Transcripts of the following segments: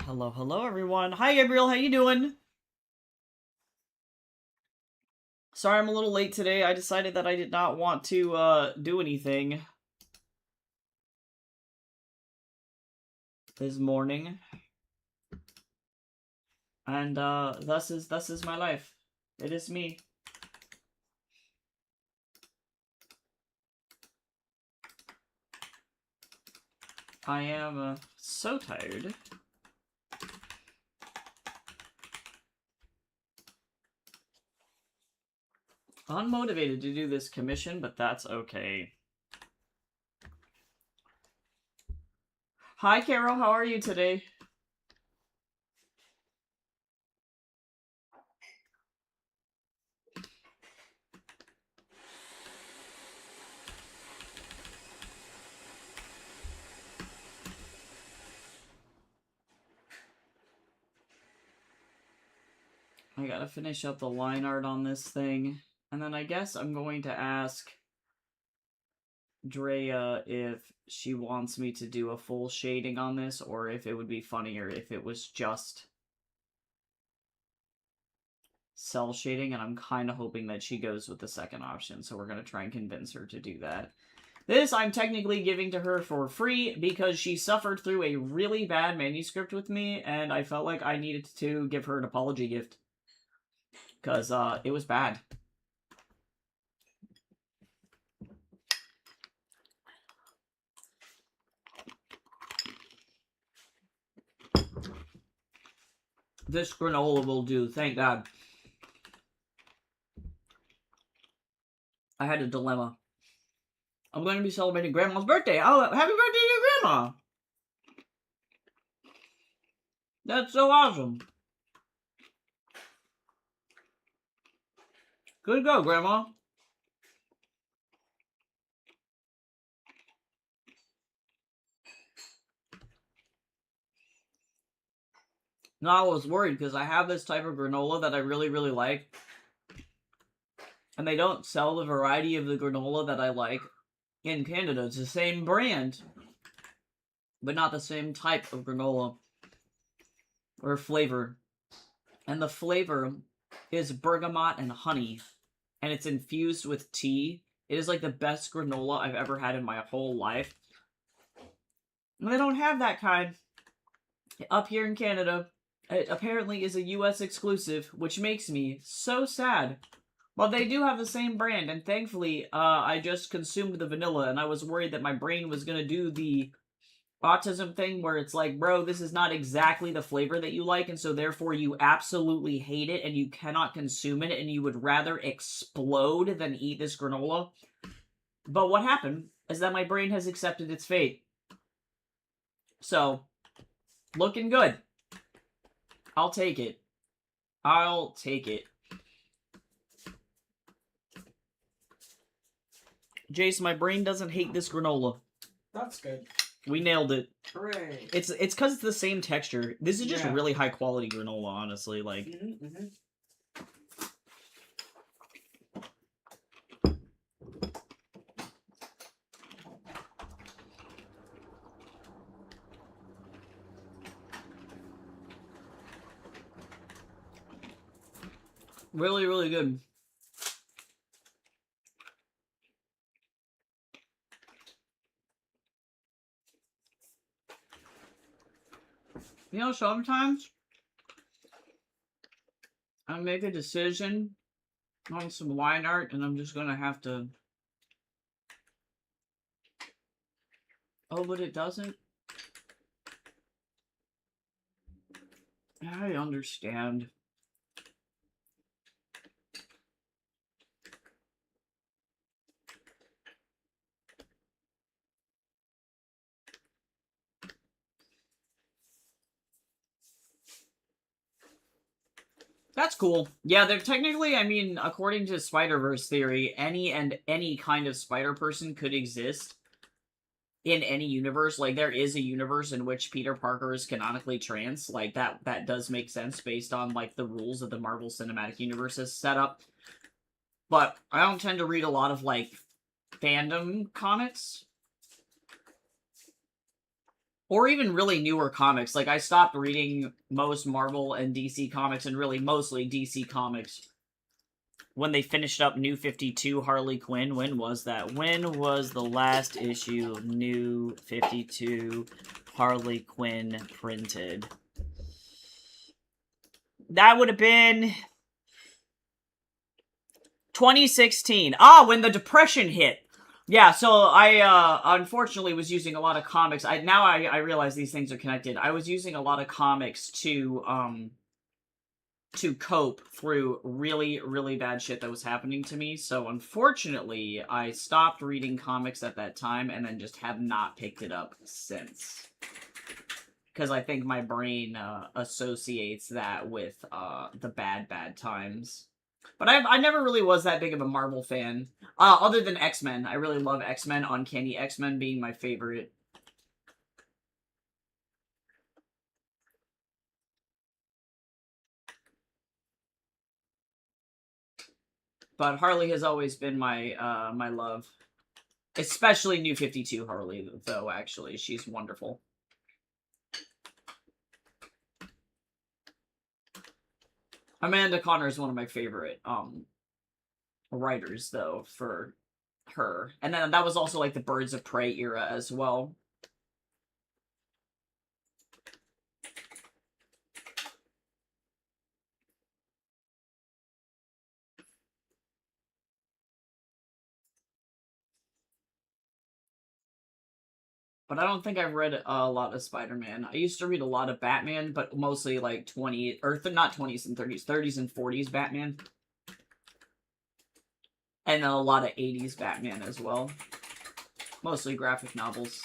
Hello, hello, everyone. Hi, Gabriel. How you doing? Sorry I'm a little late today. I decided that I did not want to, do anything this morning. And, thus is my life. It is me. I am, so tired. Unmotivated to do this commission, but that's okay. Hi, Carol. How are you today? I gotta finish up the line art on this thing. And then I guess I'm going to ask Drea if she wants me to do a full shading on this, or if it would be funnier if it was just cell shading, and I'm kind of hoping that she goes with the second option, so we're going to try and convince her to do that. This I'm technically giving to her for free because she suffered through a really bad manuscript with me, and I felt like I needed to give her an apology gift. Because, it was bad. This granola will do, thank God. I had a dilemma. I'm going to be celebrating Grandma's birthday. Oh, happy birthday to your Grandma! That's so awesome. Good go, Grandma. No, I was worried because I have this type of granola that I really, really like. And they don't sell the variety of the granola that I like in Canada. It's the same brand, but not the same type of granola or flavor. And the flavor is bergamot and honey, and it's infused with tea. It is like the best granola I've ever had in my whole life. And they don't have that kind up here in Canada. It apparently is a US exclusive, which makes me so sad. But they do have the same brand, and thankfully, I just consumed the vanilla, and I was worried that my brain was gonna do the autism thing where it's like, bro, this is not exactly the flavor that you like, and so therefore you absolutely hate it, and you cannot consume it, and you would rather explode than eat this granola. But what happened is that my brain has accepted its fate. So, looking good. I'll take it. I'll take it. Jace, my brain doesn't hate this granola. That's good. We nailed it. Hooray. It's because it's the same texture. This is just really high quality granola, honestly. Like, really, really good. You know, sometimes I make a decision on some line art, and I'm just gonna have to... Oh, but it doesn't? I understand. That's cool. Yeah, they're technically, I mean, according to Spider-Verse theory, any kind of spider person could exist in any universe. Like, there is a universe in which Peter Parker is canonically trans. Like, that does make sense based on, like, the rules that the Marvel Cinematic Universe has set up. But I don't tend to read a lot of, like, fandom comics. Or even really newer comics. Like, I stopped reading most Marvel and DC comics, and really mostly DC comics, when they finished up New 52 Harley Quinn. When was that? When was the last issue of New 52 Harley Quinn printed? That would have been 2016. Ah, when the Depression hit. Yeah, so I unfortunately was using a lot of comics. I realize these things are connected. I was using a lot of comics to cope through really, really bad shit that was happening to me. So unfortunately, I stopped reading comics at that time and then just have not picked it up since. Because I think my brain associates that with the bad times. But I never really was that big of a Marvel fan. Other than X-Men. I really love X-Men, Uncanny X-Men being my favorite. But Harley has always been my my love. Especially New 52 Harley, though, actually. She's wonderful. Amanda Conner is one of my favorite writers, though, for her. And then that was also like the Birds of Prey era as well. But I don't think I've read a lot of Spider-Man. I used to read a lot of Batman, but mostly like 20 or not 20s and 30s, 30s and 40s Batman. And then a lot of 80s Batman as well. Mostly graphic novels.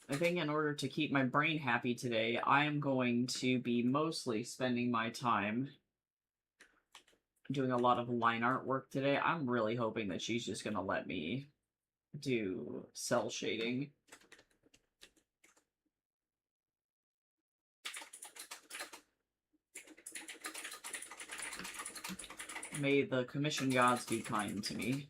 I think in order to keep my brain happy today, I am going to be mostly spending my time doing a lot of line art work today. I'm really hoping that she's just going to let me do cell shading. May the commission gods be kind to me.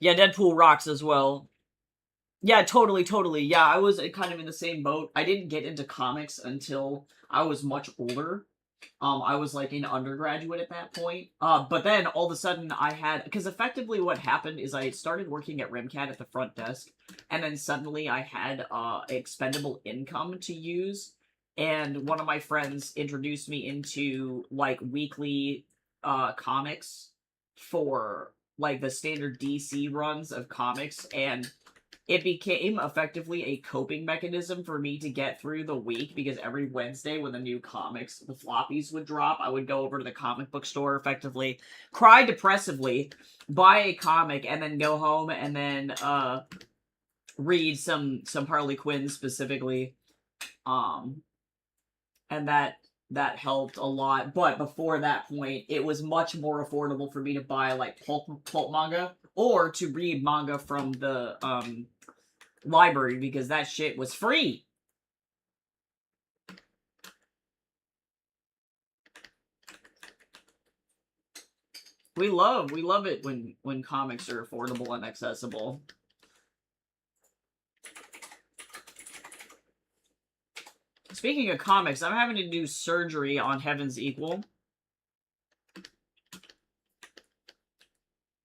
Yeah, Deadpool rocks as well. Yeah, totally. Yeah, I was kind of in the same boat. I didn't get into comics until I was much older. I was like an undergraduate at that point. But then all of a sudden I had, because effectively what happened is I started working at Rimcat at the front desk, and then suddenly I had expendable income to use, and one of my friends introduced me into like weekly comics for like the standard DC runs of comics, and it became effectively a coping mechanism for me to get through the week, because every Wednesday when the new comics, the floppies would drop, I would go over to the comic book store, effectively cry depressively, buy a comic, and then go home and then read some Harley Quinn specifically. And that helped a lot. But before that point, it was much more affordable for me to buy like pulp manga, or to read manga from the library, because that shit was free. We love it when comics are affordable and accessible. Speaking of comics, I'm having to do surgery on Heaven's Equal.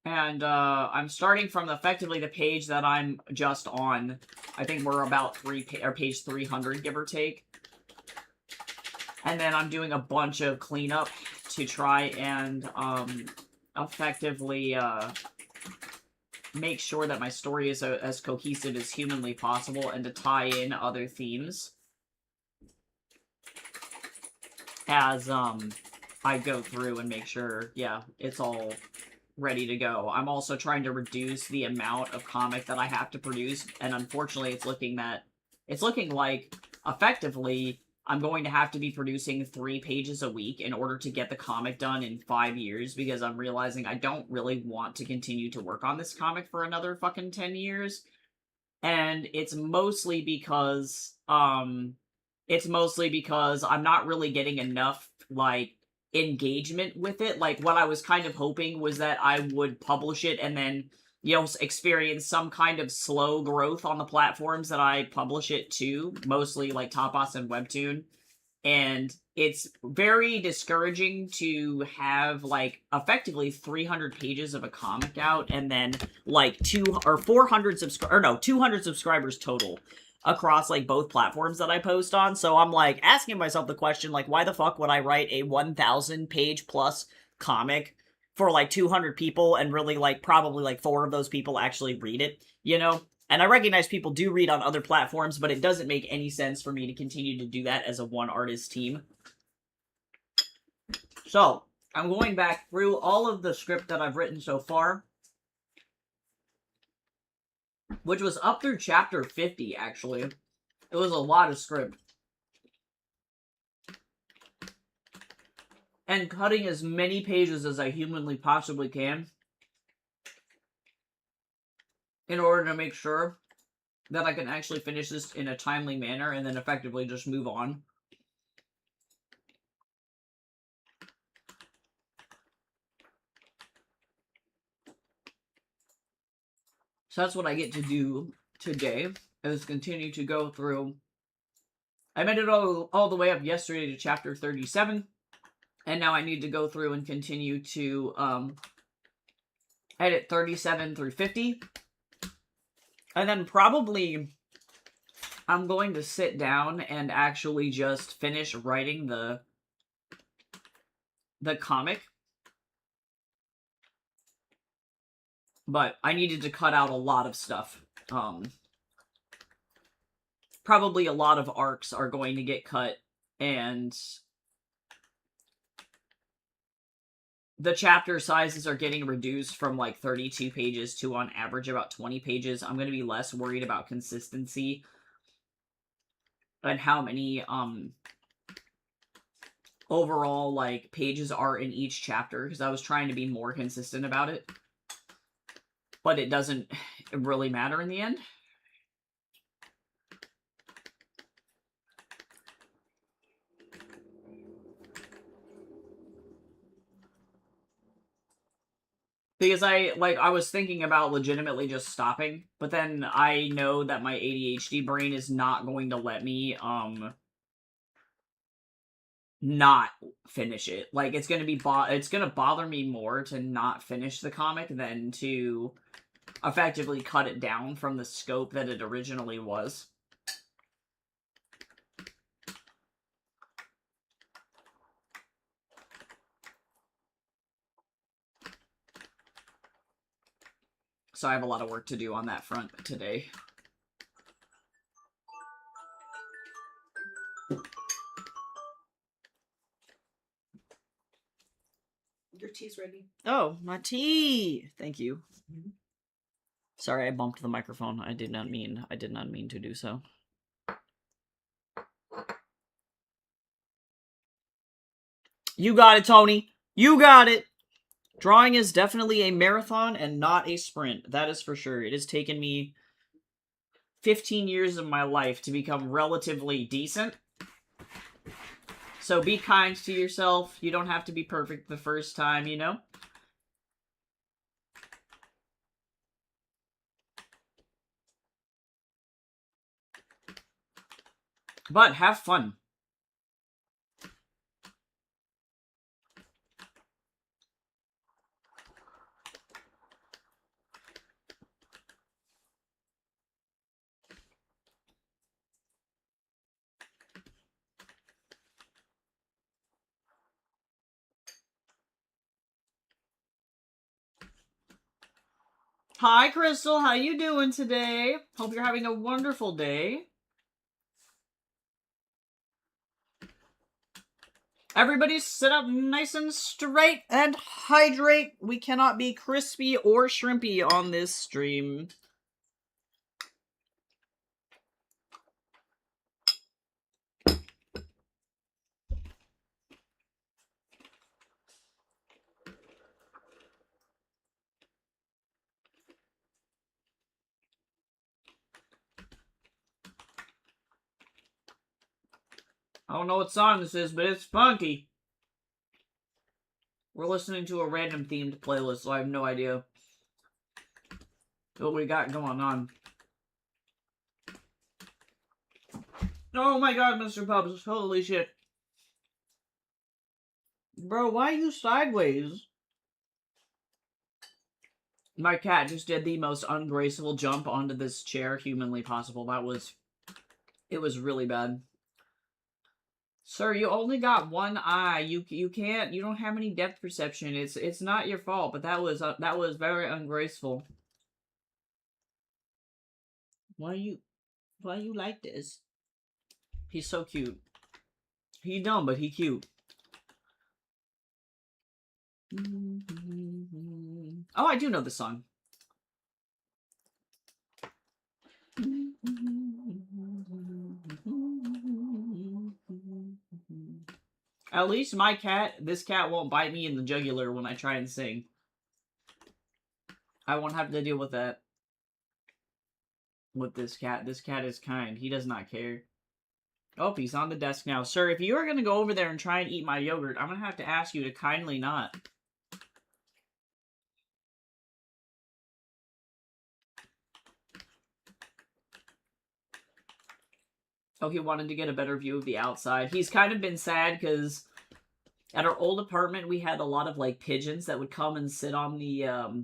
And I'm starting from effectively the page that I'm just on. I think we're about page 300, give or take. And then I'm doing a bunch of cleanup to try and effectively make sure that my story is as cohesive as humanly possible, and to tie in other themes. as I go through and make sure, yeah, it's all ready to go. I'm also trying to reduce the amount of comic that I have to produce, and unfortunately it's looking like effectively I'm going to have to be producing 3 pages a week in order to get the comic done in 5 years, because I'm realizing I don't really want to continue to work on this comic for another fucking 10 years. And it's mostly because I'm not really getting enough like engagement with it. Like, what I was kind of hoping was that I would publish it and then, you know, experience some kind of slow growth on the platforms that I publish it to, mostly like Tapas and Webtoon. And it's very discouraging to have like effectively 300 pages of a comic out and then like 200 subscribers total across like both platforms that I post on. So I'm like asking myself the question, like, why the fuck would I write a 1,000 page plus comic for like 200 people and really like probably like 4 of those people actually read it, you know? And I recognize people do read on other platforms, but it doesn't make any sense for me to continue to do that as a one artist team. So, I'm going back through all of the script that I've written so far, which was up through chapter 50, actually. It was a lot of script. And cutting as many pages as I humanly possibly can in order to make sure that I can actually finish this in a timely manner and then effectively just move on. So that's what I get to do today, is continue to go through. I made it all the way up yesterday to chapter 37, and now I need to go through and continue to edit 37 through 50. And then probably I'm going to sit down and actually just finish writing the comic. But I needed to cut out a lot of stuff. Probably a lot of arcs are going to get cut, and the chapter sizes are getting reduced from like 32 pages to on average about 20 pages. I'm going to be less worried about consistency and how many overall like pages are in each chapter, because I was trying to be more consistent about it. But it doesn't really matter in the end. Because I was thinking about legitimately just stopping, but then I know that my ADHD brain is not going to let me not finish it. Like, it's gonna bother me more to not finish the comic than to effectively cut it down from the scope that it originally was. So I have a lot of work to do on that front today. Your tea's ready. Oh, my tea! Thank you. Mm-hmm. Sorry, I bumped the microphone. I did not mean to do so. You got it, Tony. You got it. Drawing is definitely a marathon and not a sprint. That is for sure. It has taken me 15 years of my life to become relatively decent. So be kind to yourself. You don't have to be perfect the first time, you know? But have fun. Hi, Crystal. How you doing today? Hope you're having a wonderful day. Everybody sit up nice and straight and hydrate. We cannot be crispy or shrimpy on this stream. I don't know what song this is, but it's funky. We're listening to a random themed playlist, so I have no idea what we got going on. Oh my god, Mr. Pubs. Holy shit. Bro, why are you sideways? My cat just did the most ungraceful jump onto this chair humanly possible. It was really bad. Sir, you only got one eye. You don't have any depth perception. It's not your fault, but that was very ungraceful. Why you like this? He's so cute. He dumb, but he cute. Oh, I do know this song. At least this cat won't bite me in the jugular when I try and sing. I won't have to deal with that. With this cat. This cat is kind. He does not care. Oh, he's on the desk now. Sir, if you are going to go over there and try and eat my yogurt, I'm going to have to ask you to kindly not. Oh, he wanted to get a better view of the outside. He's kind of been sad because at our old apartment, we had a lot of, like, pigeons that would come and sit on the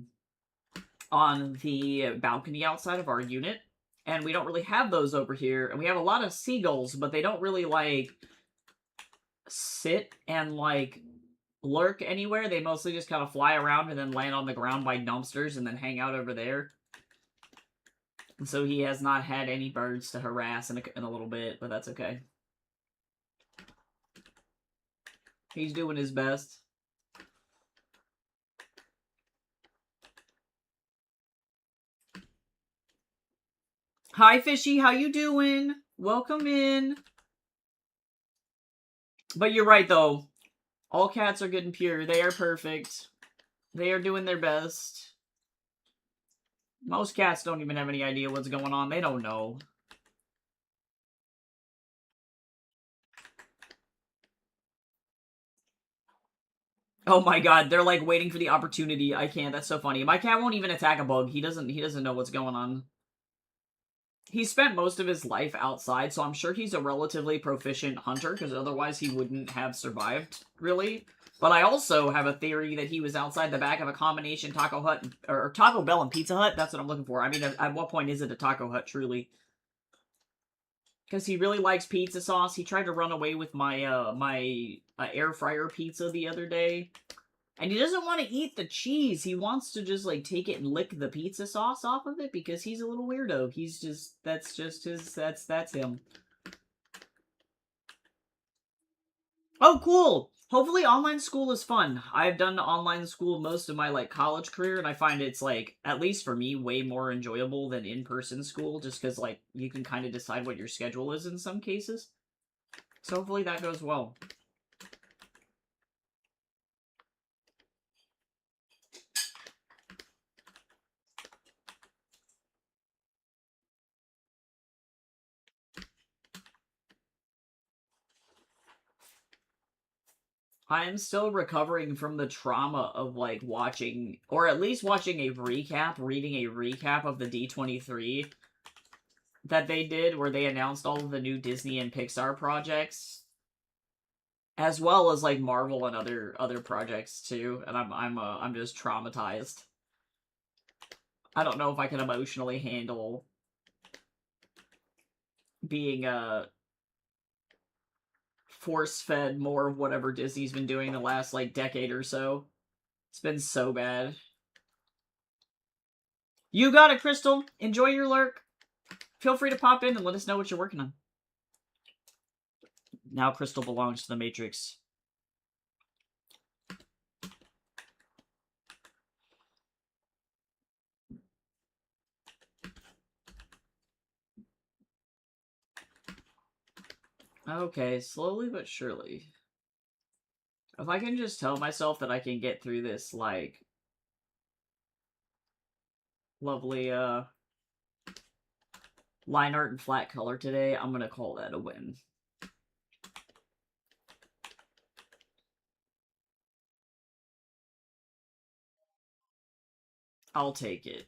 balcony outside of our unit. And we don't really have those over here. And we have a lot of seagulls, but they don't really, like, sit and, like, lurk anywhere. They mostly just kind of fly around and then land on the ground by dumpsters and then hang out over there. And so he has not had any birds to harass in a little bit, but that's okay. He's doing his best. Hi, Fishy. How you doing? Welcome in. But you're right, though. All cats are good and pure. They are perfect. They are doing their best. Most cats don't even have any idea what's going on. They don't know. Oh my god, they're like waiting for the opportunity. I can't. That's so funny. My cat won't even attack a bug. He doesn't know what's going on. He spent most of his life outside, so I'm sure he's a relatively proficient hunter, because otherwise he wouldn't have survived, really. But I also have a theory that he was outside the back of a combination Taco Hut, or Taco Bell and Pizza Hut. That's what I'm looking for. I mean, at what point is it a Taco Hut, truly? Because he really likes pizza sauce. He tried to run away with my, my air fryer pizza the other day. And he doesn't want to eat the cheese. He wants to just, like, take it and lick the pizza sauce off of it because he's a little weirdo. He's just, that's just his, that's him. Oh, cool! Hopefully online school is fun. I've done online school most of my, like, college career, and I find it's, like, at least for me, way more enjoyable than in-person school, just because, like, you can kind of decide what your schedule is in some cases. So hopefully that goes well. I am still recovering from the trauma of, like, watching, or at least watching a recap, reading a recap of the D23 that they did, where they announced all of the new Disney and Pixar projects, as well as, like, Marvel and other projects, too, and I'm just traumatized. I don't know if I can emotionally handle being, force-fed more of whatever Disney's been doing the last, like, decade or so. It's been so bad. You got it, Crystal! Enjoy your lurk! Feel free to pop in and let us know what you're working on. Now Crystal belongs to the Matrix. Okay, slowly but surely. If I can just tell myself that I can get through this, like, lovely, line art and flat color today, I'm gonna call that a win. I'll take it.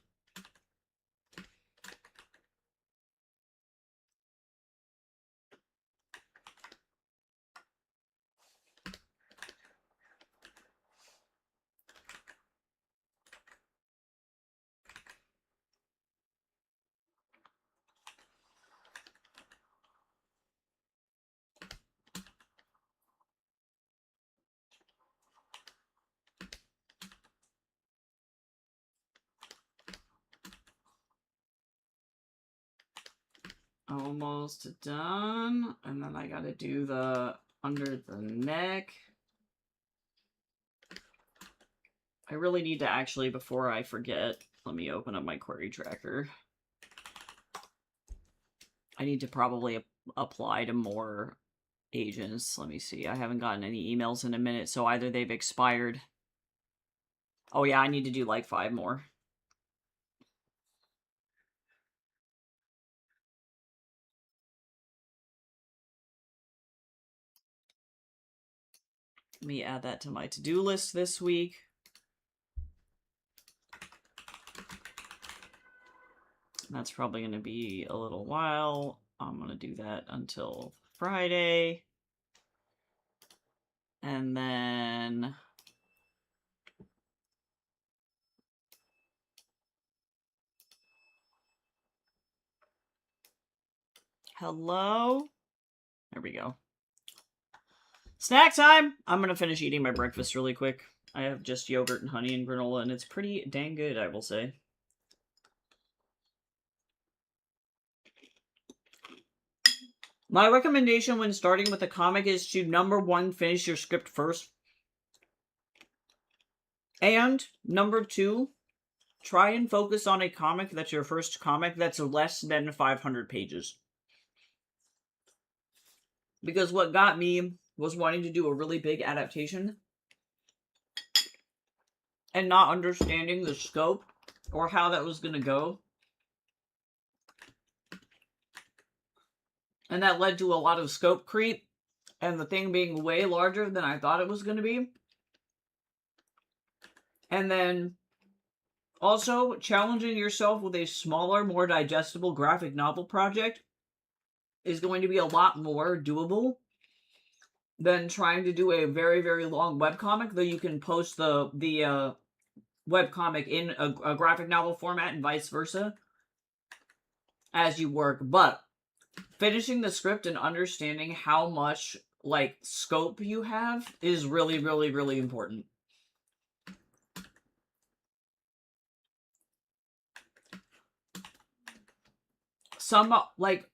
Almost done. And then I gotta do the under the neck. I really need to actually, before I forget, let me open up my query tracker. I need to probably apply to more agents. Let me see. I haven't gotten any emails in a minute, so either they've expired. Oh yeah, I need to do like 5 more. Let me add that to my to-do list this week. That's probably going to be a little while. I'm going to do that until Friday. And then... Hello? There we go. Snack time! I'm going to finish eating my breakfast really quick. I have just yogurt and honey and granola, and it's pretty dang good, I will say. My recommendation when starting with a comic is to, number 1, finish your script first. And, number 2, try and focus on a comic that's your first comic that's less than 500 pages. Because what got me was wanting to do a really big adaptation and not understanding the scope or how that was going to go. And that led to a lot of scope creep and the thing being way larger than I thought it was going to be. And then also challenging yourself with a smaller, more digestible graphic novel project is going to be a lot more doable than trying to do a very, very long webcomic, though you can post the webcomic in a graphic novel format and vice versa as you work. But finishing the script and understanding how much, like, scope you have is really, really, really important. Some, like,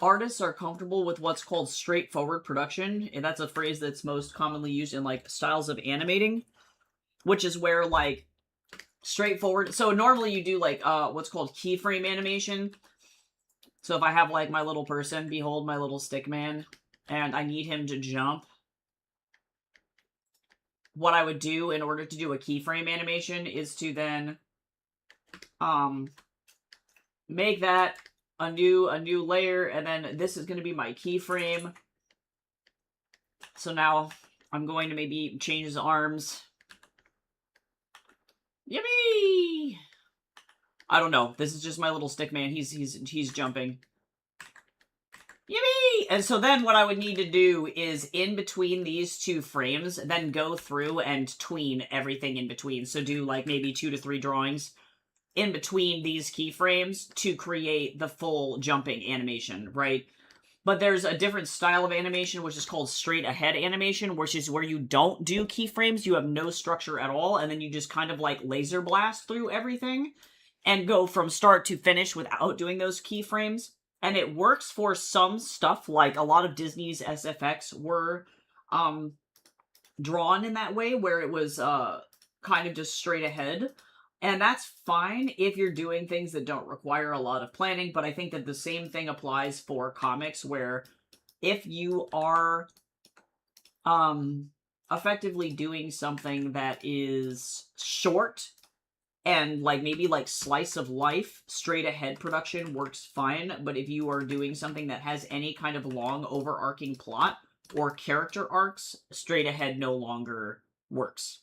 artists are comfortable with what's called straightforward production, and that's a phrase that's most commonly used in, like, styles of animating, which is where, like, straightforward... So normally you do, like, what's called keyframe animation. So if I have, like, my little person, behold my little stick man, and I need him to jump, what I would do in order to do a keyframe animation is to then, make that a new layer, and then this is going to be my keyframe. So now I'm going to maybe change his arms. Yippee! I don't know. This is just my little stick man. He's jumping. Yippee! And so then what I would need to do is, in between these 2 frames, then go through and tween everything in between. So do, like, maybe 2 to 3 drawings in between these keyframes to create the full jumping animation, right? But there's a different style of animation, which is called straight ahead animation, which is where you don't do keyframes, you have no structure at all, and then you just kind of, like, laser blast through everything and go from start to finish without doing those keyframes. And it works for some stuff, like a lot of Disney's SFX were drawn in that way, where it was kind of just straight ahead. And that's fine if you're doing things that don't require a lot of planning, but I think that the same thing applies for comics, where if you are effectively doing something that is short and like maybe like slice of life, straight ahead production works fine. But if you are doing something that has any kind of long overarching plot or character arcs, straight ahead no longer works.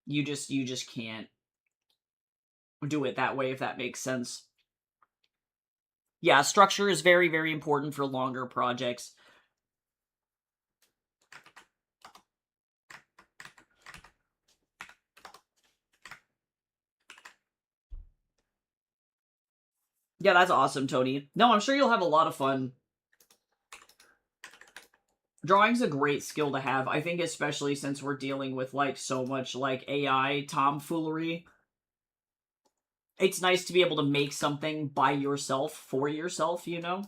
You just can't do it that way, if that makes sense. Yeah, structure is very, very important for longer projects. Yeah, that's awesome, Tony. No, I'm sure you'll have a lot of fun. Drawing's a great skill to have. I think especially since we're dealing with, like, so much, like, AI tomfoolery. It's nice to be able to make something by yourself, for yourself, you know?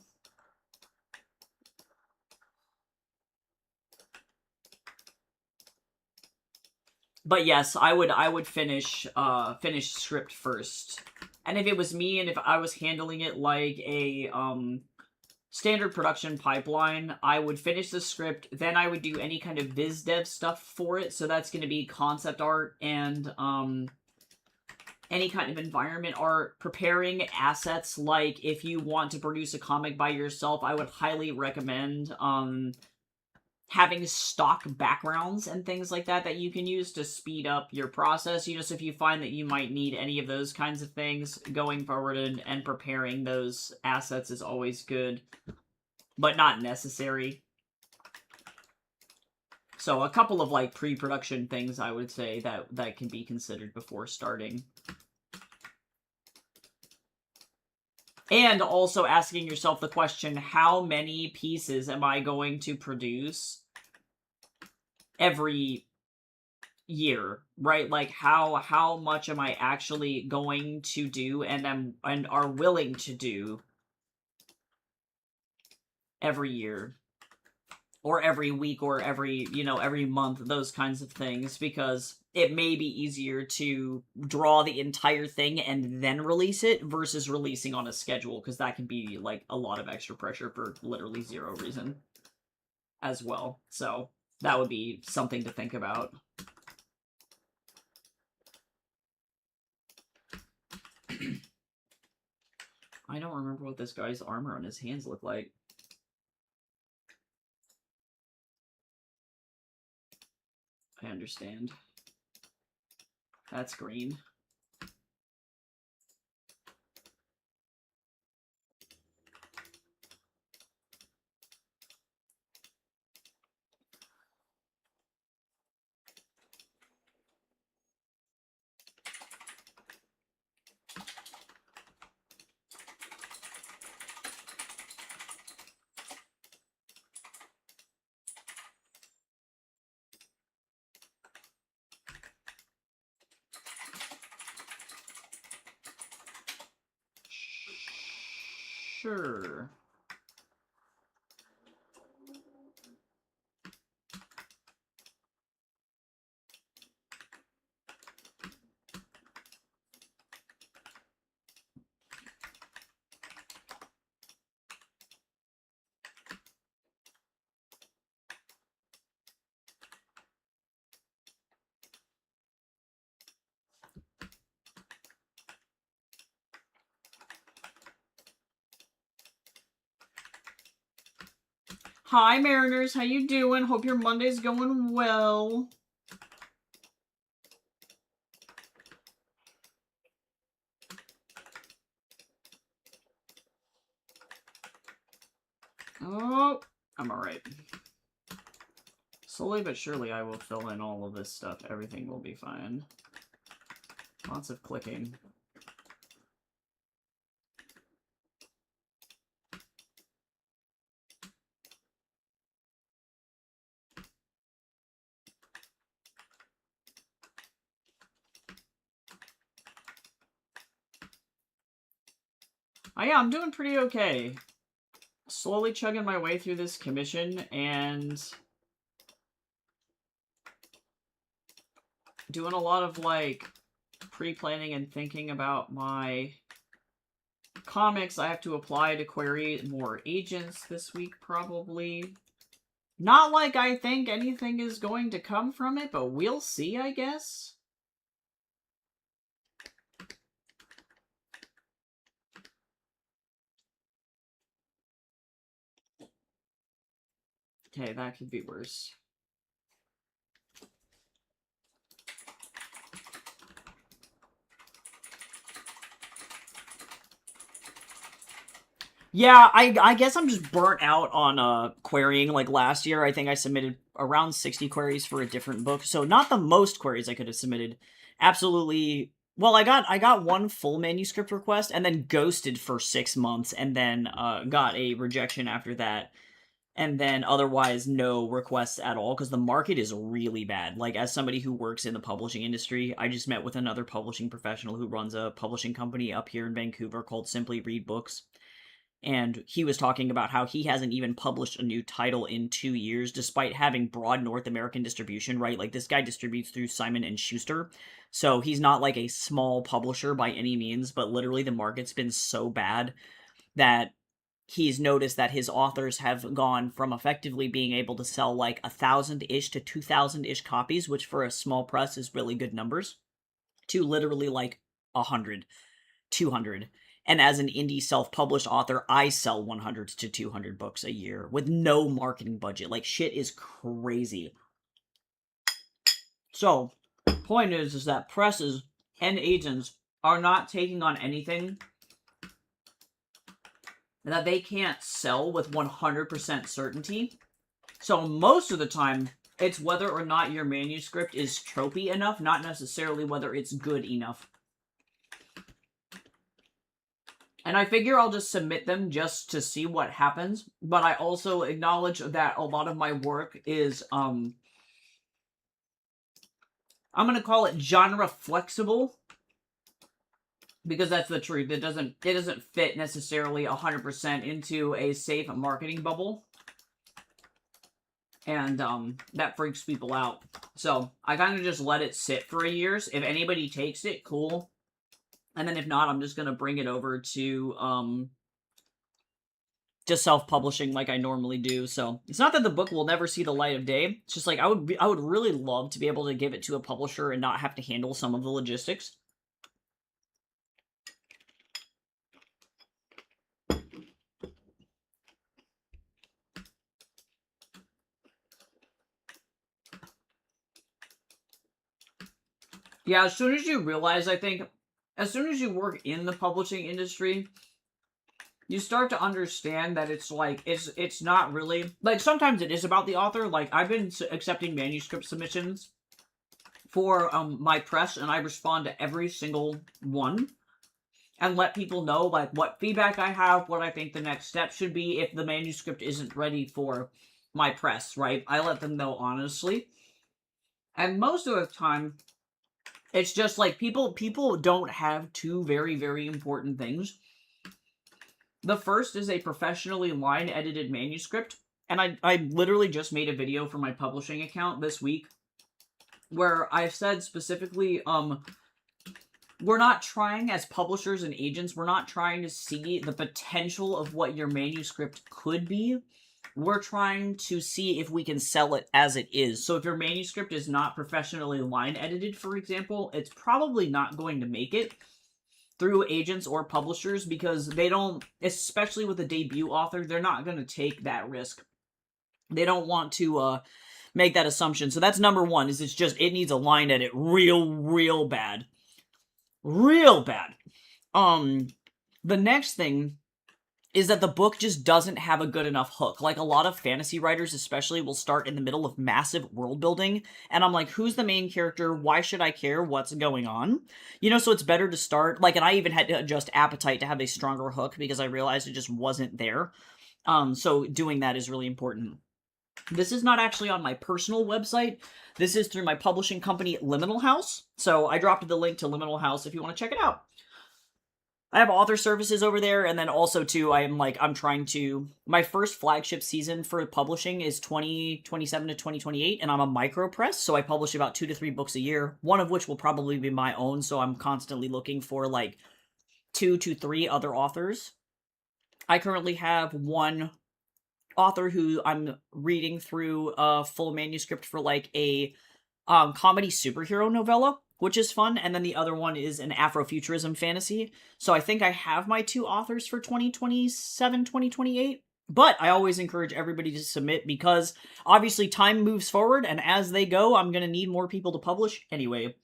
But yes, I would finish script first. And if it was me and if I was handling it like a standard production pipeline, I would finish the script, then I would do any kind of biz dev stuff for it. So that's going to be concept art and any kind of environment art, preparing assets. Like if you want to produce a comic by yourself, I would highly recommend having stock backgrounds and things like that that you can use to speed up your process. You know, so if you find that you might need any of those kinds of things going forward, and preparing those assets is always good, but not necessary. So a couple of like pre-production things I would say that can be considered before starting. And also asking yourself the question, how many pieces am I going to produce every year, right? Like how much am I actually going to do and are willing to do every year or every week or every, you know, every month, those kinds of things, because it may be easier to draw the entire thing and then release it versus releasing on a schedule, because that can be like a lot of extra pressure for literally zero reason as well. So that would be something to think about. I don't remember what this guy's armor on his hands look like. I understand. That's green. Sure. Hi, Mariners. How you doing? Hope your Monday's going well. Oh, I'm alright. Slowly but surely I will fill in all of this stuff. Everything will be fine. Lots of clicking. Oh yeah, I'm doing pretty okay. Slowly chugging my way through this commission and doing a lot of like pre-planning and thinking about my comics. I have to apply to query more agents this week probably. Not like I think anything is going to come from it, but we'll see, I guess. Okay, that could be worse. Yeah, I guess I'm just burnt out on querying. Like last year, I think I submitted around 60 queries for a different book. So not the most queries I could have submitted. Absolutely. Well, I got one full manuscript request and then ghosted for 6 months and then got a rejection after that. And then otherwise no requests at all because the market is really bad. Like as somebody who works in the publishing industry, I just met with another publishing professional who runs a publishing company up here in Vancouver called Simply Read Books, and he was talking about how he hasn't even published a new title in 2 years despite having broad North American distribution, right? Like this guy distributes through Simon and Schuster. So he's not like a small publisher by any means, but literally the market's been so bad that he's noticed that his authors have gone from effectively being able to sell like 1,000-ish to 2,000-ish copies, which for a small press is really good numbers, to literally like 100, 200. And as an indie self-published author, I sell 100 to 200 books a year with no marketing budget. Like, shit is crazy. So, point is that presses and agents are not taking on anything that they can't sell with 100% certainty. So most of the time, it's whether or not your manuscript is tropey enough, not necessarily whether it's good enough. And I figure I'll just submit them just to see what happens. But I also acknowledge that a lot of my work is, I'm going to call it genre flexible. Because that's the truth. It doesn't fit necessarily 100% into a safe marketing bubble. And that freaks people out. So I kind of just let it sit for a year. If anybody takes it, cool. And then if not, I'm just going to bring it over to just self-publishing like I normally do. So it's not that the book will never see the light of day. It's just like I would really love to be able to give it to a publisher and not have to handle some of the logistics. Yeah, as soon as you realize, I think, as soon as you work in the publishing industry, you start to understand that it's like, it's not really, like, sometimes it is about the author. Like, I've been accepting manuscript submissions for my press, and I respond to every single one, and let people know, like, what feedback I have, what I think the next step should be if the manuscript isn't ready for my press, right? I let them know honestly. And most of the time, it's just like people don't have two very, very important things. The first is a professionally line-edited manuscript. And I literally just made a video for my publishing account this week where I said specifically, we're not trying, as publishers and agents, we're not trying to see the potential of what your manuscript could be. We're trying to see if we can sell it as it is. So if your manuscript is not professionally line edited, for example, it's probably not going to make it through agents or publishers because they don't, especially with a debut author, they're not going to take that risk. They don't want to make that assumption. So that's number one, is it needs a line edit real bad. Real bad. The next thing is that the book just doesn't have a good enough hook. Like, a lot of fantasy writers especially will start in the middle of massive world building, and I'm like, who's the main character? Why should I care what's going on? You know, so it's better to start, like, and I even had to adjust Appetite to have a stronger hook because I realized it just wasn't there. So doing that is really important. This is not actually on my personal website. This is through my publishing company, Liminal House. So I dropped the link to Liminal House if you want to check it out. I have author services over there, and then also, too, I'm trying to... My first flagship season for publishing is 2027 to 2028, and I'm a micro press, so I publish about 2 to 3 books a year, one of which will probably be my own, so I'm constantly looking for, like, 2 to 3 other authors. I currently have one author who I'm reading through a full manuscript for like a comedy superhero novella, which is fun, and then the other one is an Afrofuturism fantasy. So I think I have my two authors for 2027, 2028. But I always encourage everybody to submit because obviously time moves forward, and as they go, I'm going to need more people to publish anyway.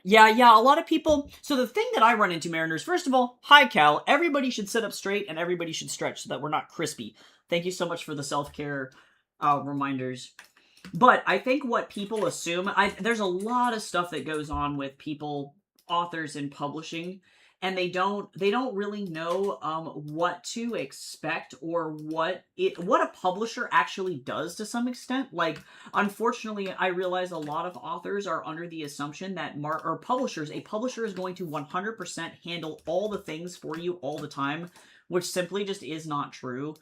Yeah, a lot of people. So the thing that I run into, Mariners, first of all, hi Cal. Everybody should sit up straight and everybody should stretch so that we're not crispy. Thank you so much for the self-care reminders. But I think what people assume, there's a lot of stuff that goes on with people, authors in publishing, and they don't really know what to expect or what a publisher actually does to some extent. Like, unfortunately, I realize a lot of authors are under the assumption that a publisher is going to 100% handle all the things for you all the time, which simply just is not true.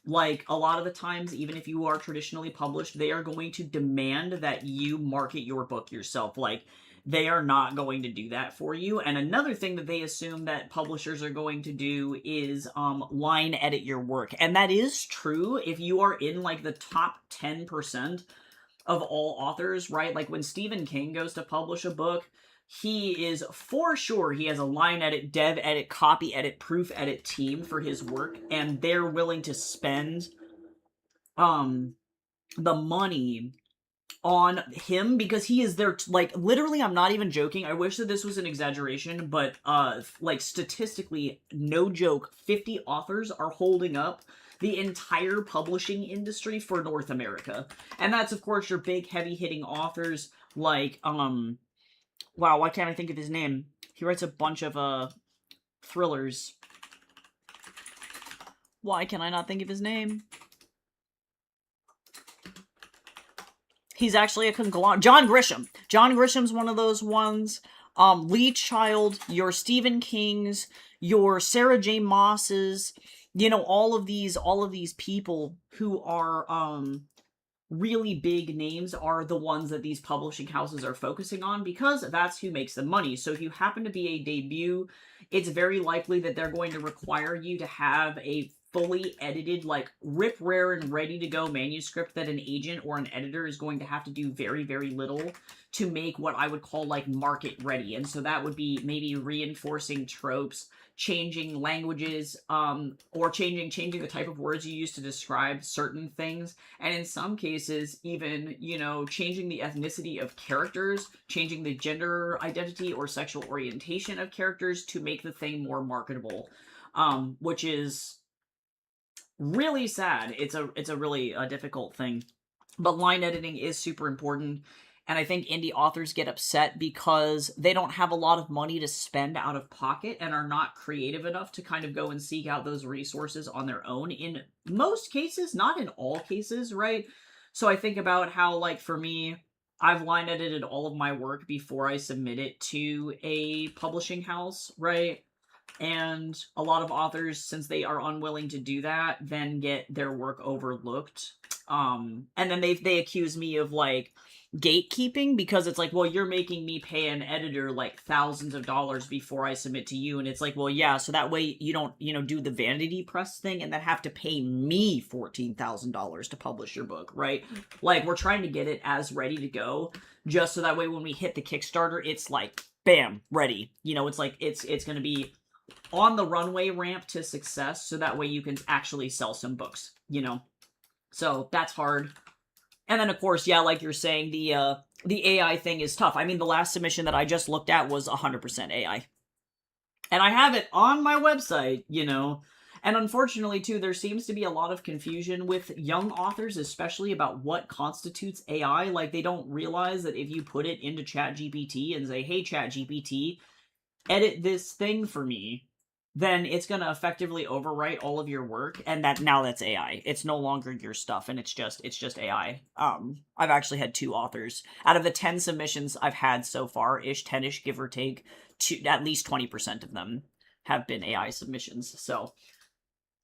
Like, a lot of the times, even if you are traditionally published, they are going to demand that you market your book yourself. Like, they are not going to do that for you. And another thing that they assume that publishers are going to do is line edit your work. And that is true if you are in, like, the top 10% of all authors, right? Like, when Stephen King goes to publish a book, he is for sure, he has a line edit, dev edit, copy edit, proof edit team for his work, and they're willing to spend the money on him because he is there like, literally, I'm not even joking. I wish that this was an exaggeration, but like, statistically, no joke, 50 authors are holding up the entire publishing industry for North America. And that's, of course, your big heavy hitting authors like wow, why can't I think of his name? He writes a bunch of thrillers. Why can I not think of his name? He's actually a conglomerate. John Grisham. John Grisham's one of those ones. Lee Child, your Stephen Kings, your Sarah J. Maas's, you know, all of these people who are really big names are the ones that these publishing houses are focusing on because that's who makes the money. So if you happen to be a debut, it's very likely that they're going to require you to have a fully edited, like, rip rare and ready to go manuscript that an agent or an editor is going to have to do very, very little to make what I would call, like, market ready. And so that would be maybe reinforcing tropes, changing languages, or changing the type of words you use to describe certain things, and in some cases, even, you know, changing the ethnicity of characters, changing the gender identity or sexual orientation of characters to make the thing more marketable, which is really sad. It's a really difficult thing. But line editing is super important. And I think indie authors get upset because they don't have a lot of money to spend out of pocket and are not creative enough to kind of go and seek out those resources on their own. In most cases, not in all cases, right? So I think about how, like, for me, I've line edited all of my work before I submit it to a publishing house, right? And a lot of authors, since they are unwilling to do that, then get their work overlooked. And then they accuse me of, like, gatekeeping because it's like, well, you're making me pay an editor like thousands of dollars before I submit to you. And it's like, well, yeah, so that way you don't, you know, do the vanity press thing and then have to pay me $14,000 to publish your book, right? Like, we're trying to get it as ready to go just so that way when we hit the Kickstarter, it's like, bam, ready. You know, it's like, it's going to be on the runway ramp to success so that way you can actually sell some books, you know? So that's hard. And then, of course, yeah, like you're saying, the AI thing is tough. I mean, the last submission that I just looked at was 100% AI. And I have it on my website, you know. And unfortunately, too, there seems to be a lot of confusion with young authors, especially about what constitutes AI. Like, they don't realize that if you put it into ChatGPT and say, hey, ChatGPT, edit this thing for me, then it's going to effectively overwrite all of your work, and that's AI. It's no longer your stuff, and it's just AI. I've actually had 2 authors out of the 10 submissions I've had so far, 10ish, give or take, at least 20% of them have been AI submissions. So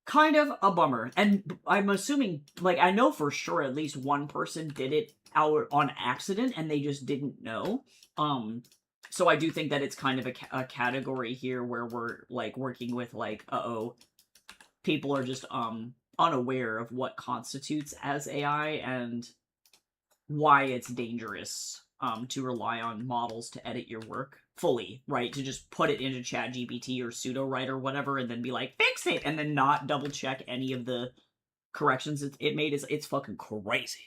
kind of a bummer. And I'm assuming, like, I know for sure at least one person did it out on accident and they just didn't know. So I do think that it's kind of a category here where we're, like, working with, like, uh-oh, people are just unaware of what constitutes as AI and why it's dangerous to rely on models to edit your work fully, right? To just put it into ChatGPT or Pseudo-Write or whatever and then be like, fix it, and then not double check any of the corrections it made. It's fucking crazy.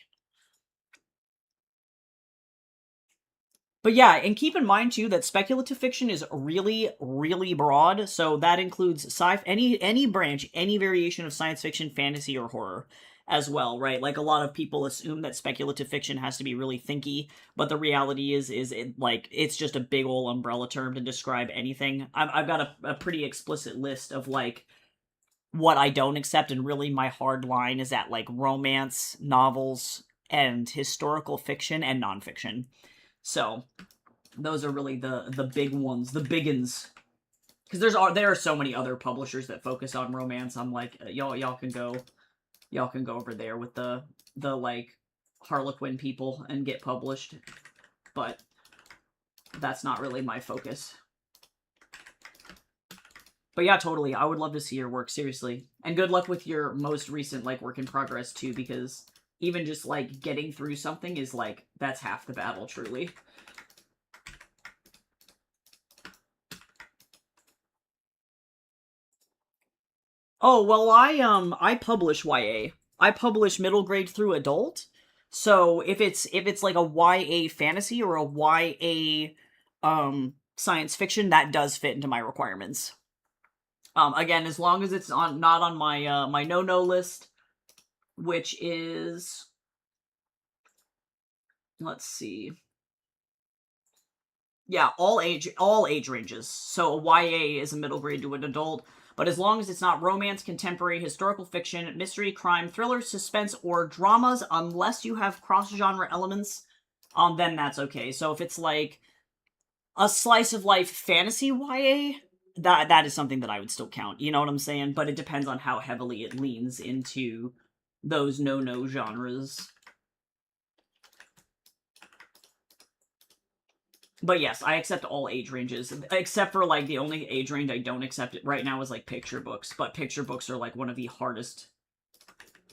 But yeah, and keep in mind too that speculative fiction is really, really broad. So that includes any branch, any variation of science fiction, fantasy, or horror as well, right? Like a lot of people assume that speculative fiction has to be really thinky, but the reality is it's just a big old umbrella term to describe anything. I've got a pretty explicit list of like what I don't accept, and really my hard line is at like romance, novels, and historical fiction and nonfiction. So those are really the big ones, the biggins. Because there are so many other publishers that focus on romance. I'm like, y'all can go over there with the like Harlequin people and get published. But that's not really my focus. But yeah, totally. I would love to see your work, seriously. And good luck with your most recent like work in progress too, because even just like getting through something is like that's half the battle, truly. Oh, well, I publish YA. I publish middle grade through adult. So if it's like a YA fantasy or a YA science fiction, that does fit into my requirements. Again, as long as it's not on my my no list, which is, let's see. Yeah, all age ranges. So a YA is a middle grade to an adult, but as long as it's not romance, contemporary, historical fiction, mystery, crime, thriller, suspense, or dramas, unless you have cross-genre elements, then that's okay. So if it's like a slice of life fantasy YA, that is something that I would still count. You know what I'm saying? But it depends on how heavily it leans into those no genres. But yes, I accept all age ranges, except for like the only age range I don't accept right now is like picture books. But picture books are like one of the hardest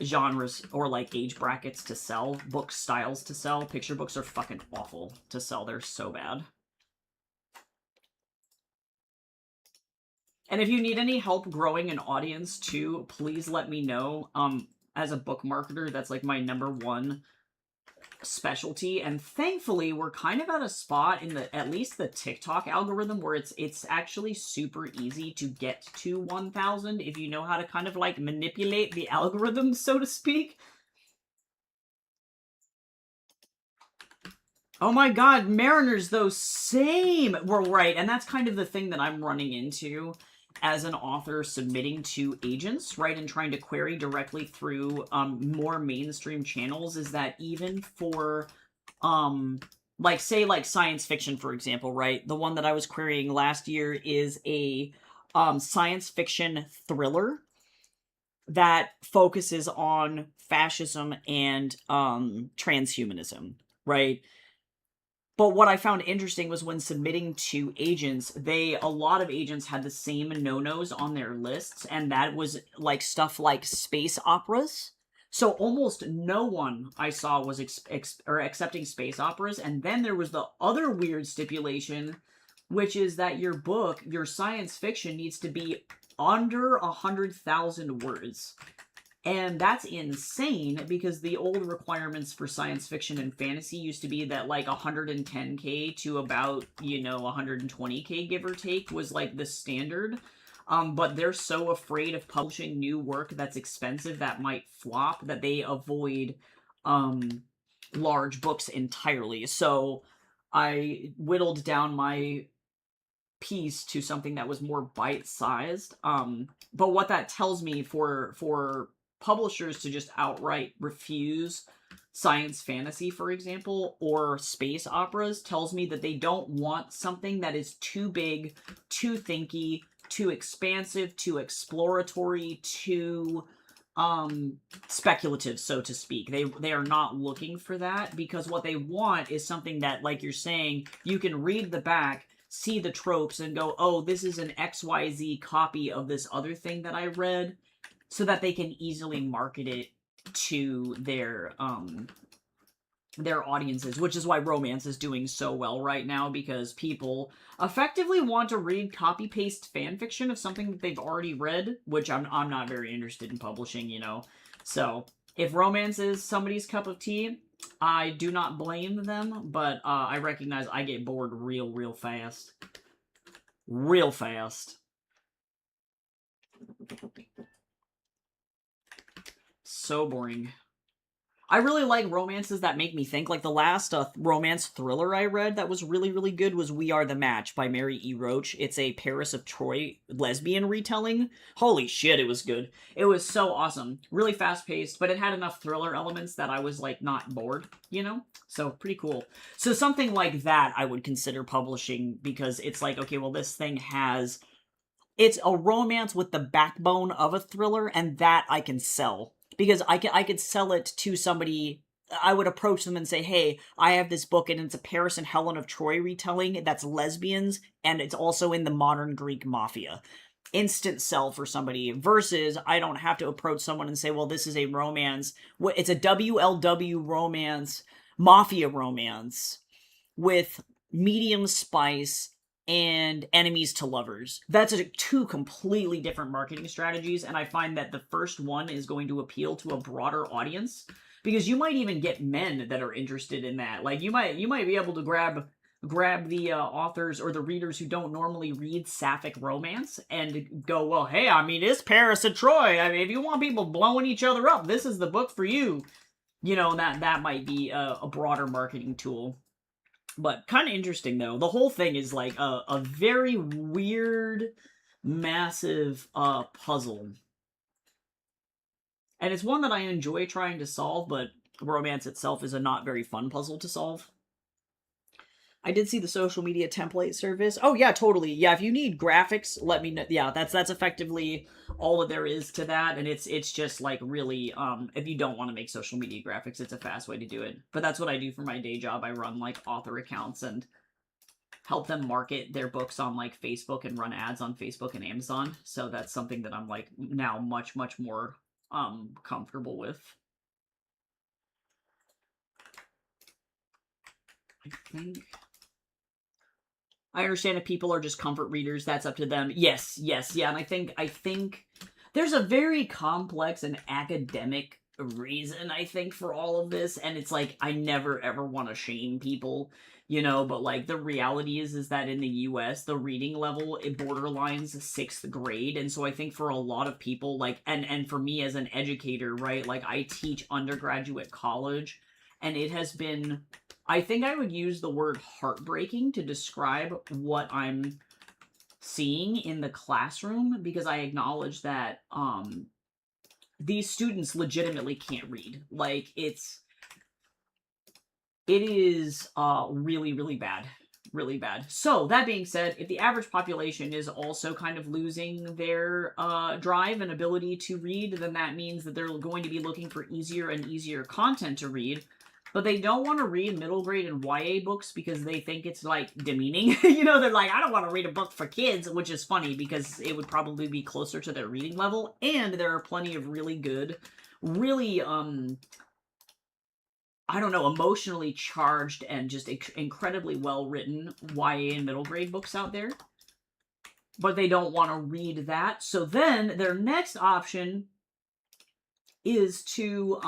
genres or like age brackets to sell, book styles to sell. Picture books are fucking awful to sell. They're so bad. And if you need any help growing an audience too, please let me know. As a book marketer, that's like my #1 specialty, and thankfully we're kind of at a spot in at least the TikTok algorithm where it's actually super easy to get to 1,000 if you know how to kind of like manipulate the algorithm, so to speak. Oh my god, Mariners though, same! We're right, and that's kind of the thing that I'm running into as an author submitting to agents, right, and trying to query directly through more mainstream channels, is that even for like say like science fiction, for example, right, the one that I was querying last year is a science fiction thriller that focuses on fascism and transhumanism, right? But what I found interesting was when submitting to agents, a lot of agents had the same no-nos on their lists, and that was like stuff like space operas. So almost no one I saw was accepting space operas, and then there was the other weird stipulation, which is that your book, your science fiction, needs to be under 100,000 words. And that's insane, because the old requirements for science fiction and fantasy used to be that like 110k to about, 120k, give or take, was like the standard. But they're so afraid of publishing new work that's expensive that might flop that they avoid large books entirely. So I whittled down my piece to something that was more bite-sized. But what that tells me for publishers to just outright refuse science fantasy, for example, or space operas, tells me that they don't want something that is too big, too thinky, too expansive, too exploratory, too speculative, so to speak. They are not looking for that, because what they want is something that, like you're saying, you can read the back, see the tropes, and go, oh, this is an XYZ copy of this other thing that I read, so that they can easily market it to their audiences, which is why romance is doing so well right now, because people effectively want to read copy-paste fanfiction of something that they've already read, which I'm not very interested in publishing, you know. So, if romance is somebody's cup of tea, I do not blame them, but I recognize I get bored real fast. Real fast. So boring. I really like romances that make me think. Like the last romance thriller I read that was really good was We Are the Match by Mary E. Roach. It's a Paris of Troy lesbian retelling. Holy shit, it was good. It was so awesome. Really fast paced, but it had enough thriller elements that I was like not bored, you know? So pretty cool. So something like that I would consider publishing, because it's like, okay, well this thing has... It's a romance with the backbone of a thriller, and that I can sell. Because I could sell it to somebody. I would approach them and say, hey, I have this book and it's a Paris and Helen of Troy retelling that's lesbians, and it's also in the modern Greek mafia. Instant sell for somebody, versus I don't have to approach someone and say, well, this is a romance. It's a WLW romance, mafia romance, with medium spice and enemies to lovers. That's two completely different marketing strategies, and I find that the first one is going to appeal to a broader audience, because you might even get men that are interested in that. Like, you might be able to grab the authors or the readers who don't normally read sapphic romance and go, well, hey, I mean, it's Paris and Troy. I mean, if you want people blowing each other up, this is the book for you. You know, that might be a broader marketing tool. But kind of interesting, though. The whole thing is like a very weird, massive puzzle. And it's one that I enjoy trying to solve, but romance itself is a not very fun puzzle to solve. I did see the social media template service. Oh, yeah, totally. Yeah, if you need graphics, let me know. Yeah, that's effectively all that there is to that, and it's just, like, really, if you don't want to make social media graphics, it's a fast way to do it. But that's what I do for my day job. I run, like, author accounts and help them market their books on, like, Facebook and run ads on Facebook and Amazon. So that's something that I'm, like, now much more, comfortable with. I think... I understand if people are just comfort readers, that's up to them. Yes, yeah, and I think there's a very complex and academic reason, I think, for all of this, and it's like, I never ever want to shame people, you know, but like, the reality is that in the US, the reading level, it borderlines 6th grade, and so I think for a lot of people, like, and for me as an educator, right, like, I teach undergraduate college, and it has been... I think I would use the word heartbreaking to describe what I'm seeing in the classroom, because I acknowledge that these students legitimately can't read. Like, it is really bad. Really bad. So, that being said, if the average population is also kind of losing their drive and ability to read, then that means that they're going to be looking for easier and easier content to read. But they don't want to read middle grade and YA books because they think it's, like, demeaning. You know, they're like, I don't want to read a book for kids, which is funny because it would probably be closer to their reading level. And there are plenty of really good, really, I don't know, emotionally charged and just incredibly well-written YA and middle grade books out there. But they don't want to read that. So then their next option is to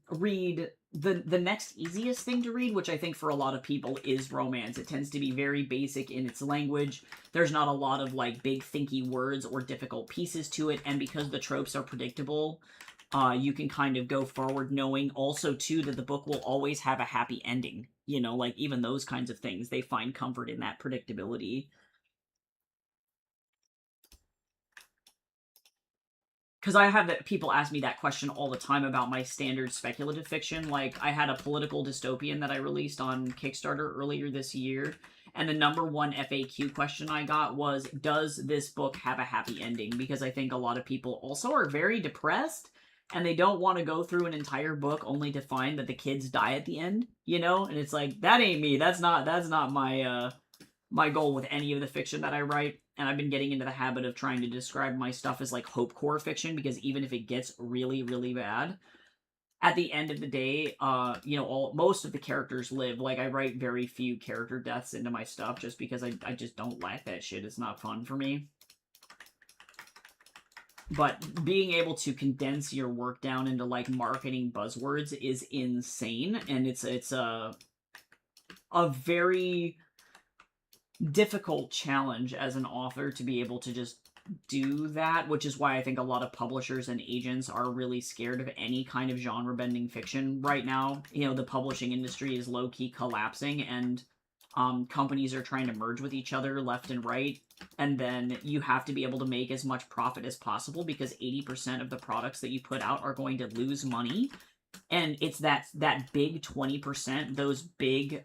read... The next easiest thing to read, which I think for a lot of people is romance. It tends to be very basic in its language. There's not a lot of, like, big thinky words or difficult pieces to it, and because the tropes are predictable, you can kind of go forward knowing also, too, that the book will always have a happy ending. You know, like, even those kinds of things, they find comfort in that predictability. Because I have people ask me that question all the time about my standard speculative fiction. Like, I had a political dystopian that I released on Kickstarter earlier this year, and the #1 FAQ question I got was, does this book have a happy ending? Because I think a lot of people also are very depressed, and they don't want to go through an entire book only to find that the kids die at the end, you know? And it's like, that ain't me. That's not my, my goal with any of the fiction that I write. and I've been getting into the habit of trying to describe my stuff as like hopecore fiction, because even if it gets really, really bad, at the end of the day, most of the characters live. Like, I write very few character deaths into my stuff just because I just don't like that shit. It's not fun for me. But being able to condense your work down into, like, marketing buzzwords is insane, and it's a very difficult challenge as an author to be able to just do that, which is why I think a lot of publishers and agents are really scared of any kind of genre-bending fiction right now. The publishing industry is low-key collapsing, and companies are trying to merge with each other left and right, and then you have to be able to make as much profit as possible, because 80% of the products that you put out are going to lose money, and it's that big 20%, those big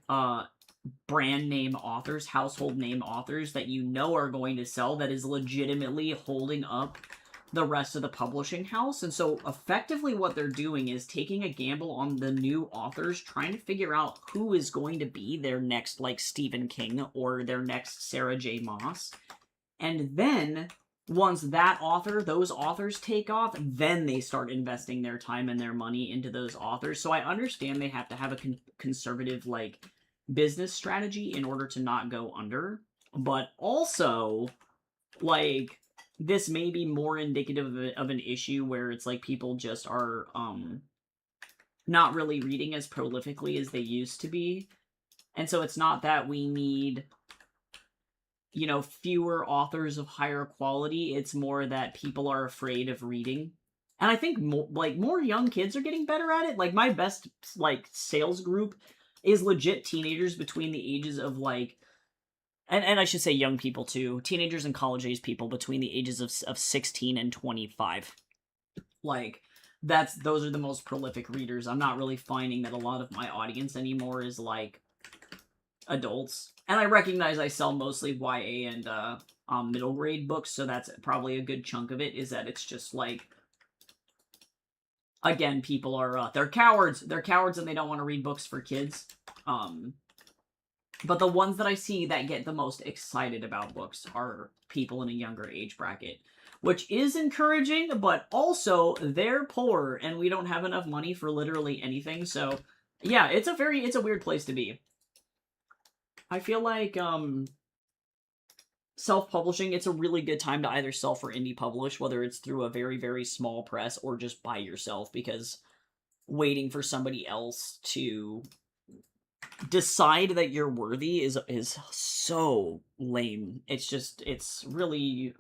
brand name authors, household name authors that are going to sell, that is legitimately holding up the rest of the publishing house. And so effectively what they're doing is taking a gamble on the new authors, trying to figure out who is going to be their next, like, Stephen King or their next Sarah J. Maas. And then once those authors take off, then they start investing their time and their money into those authors. So I understand they have to have a conservative, like, business strategy in order to not go under, but also, like, this may be more indicative of an issue where it's like people just are not really reading as prolifically as they used to be. And so it's not that we need fewer authors of higher quality, it's more that people are afraid of reading. And I think more young kids are getting better at it. Like, my best, like, sales group is legit teenagers between the ages of, like, and I should say young people too, teenagers and college-age people between the ages of 16 and 25. Like, those are the most prolific readers. I'm not really finding that a lot of my audience anymore is, like, adults. And I recognize I sell mostly YA and middle grade books, so that's probably a good chunk of it, is that it's just, like, again, people are, they're cowards. They're cowards and they don't want to read books for kids. But the ones that I see that get the most excited about books are people in a younger age bracket, which is encouraging, but also they're poor and we don't have enough money for literally anything. So yeah, it's a weird place to be. I feel like, self-publishing, it's a really good time to either self or indie publish, whether it's through a very, very small press or just by yourself, because waiting for somebody else to decide that you're worthy is so lame. It's really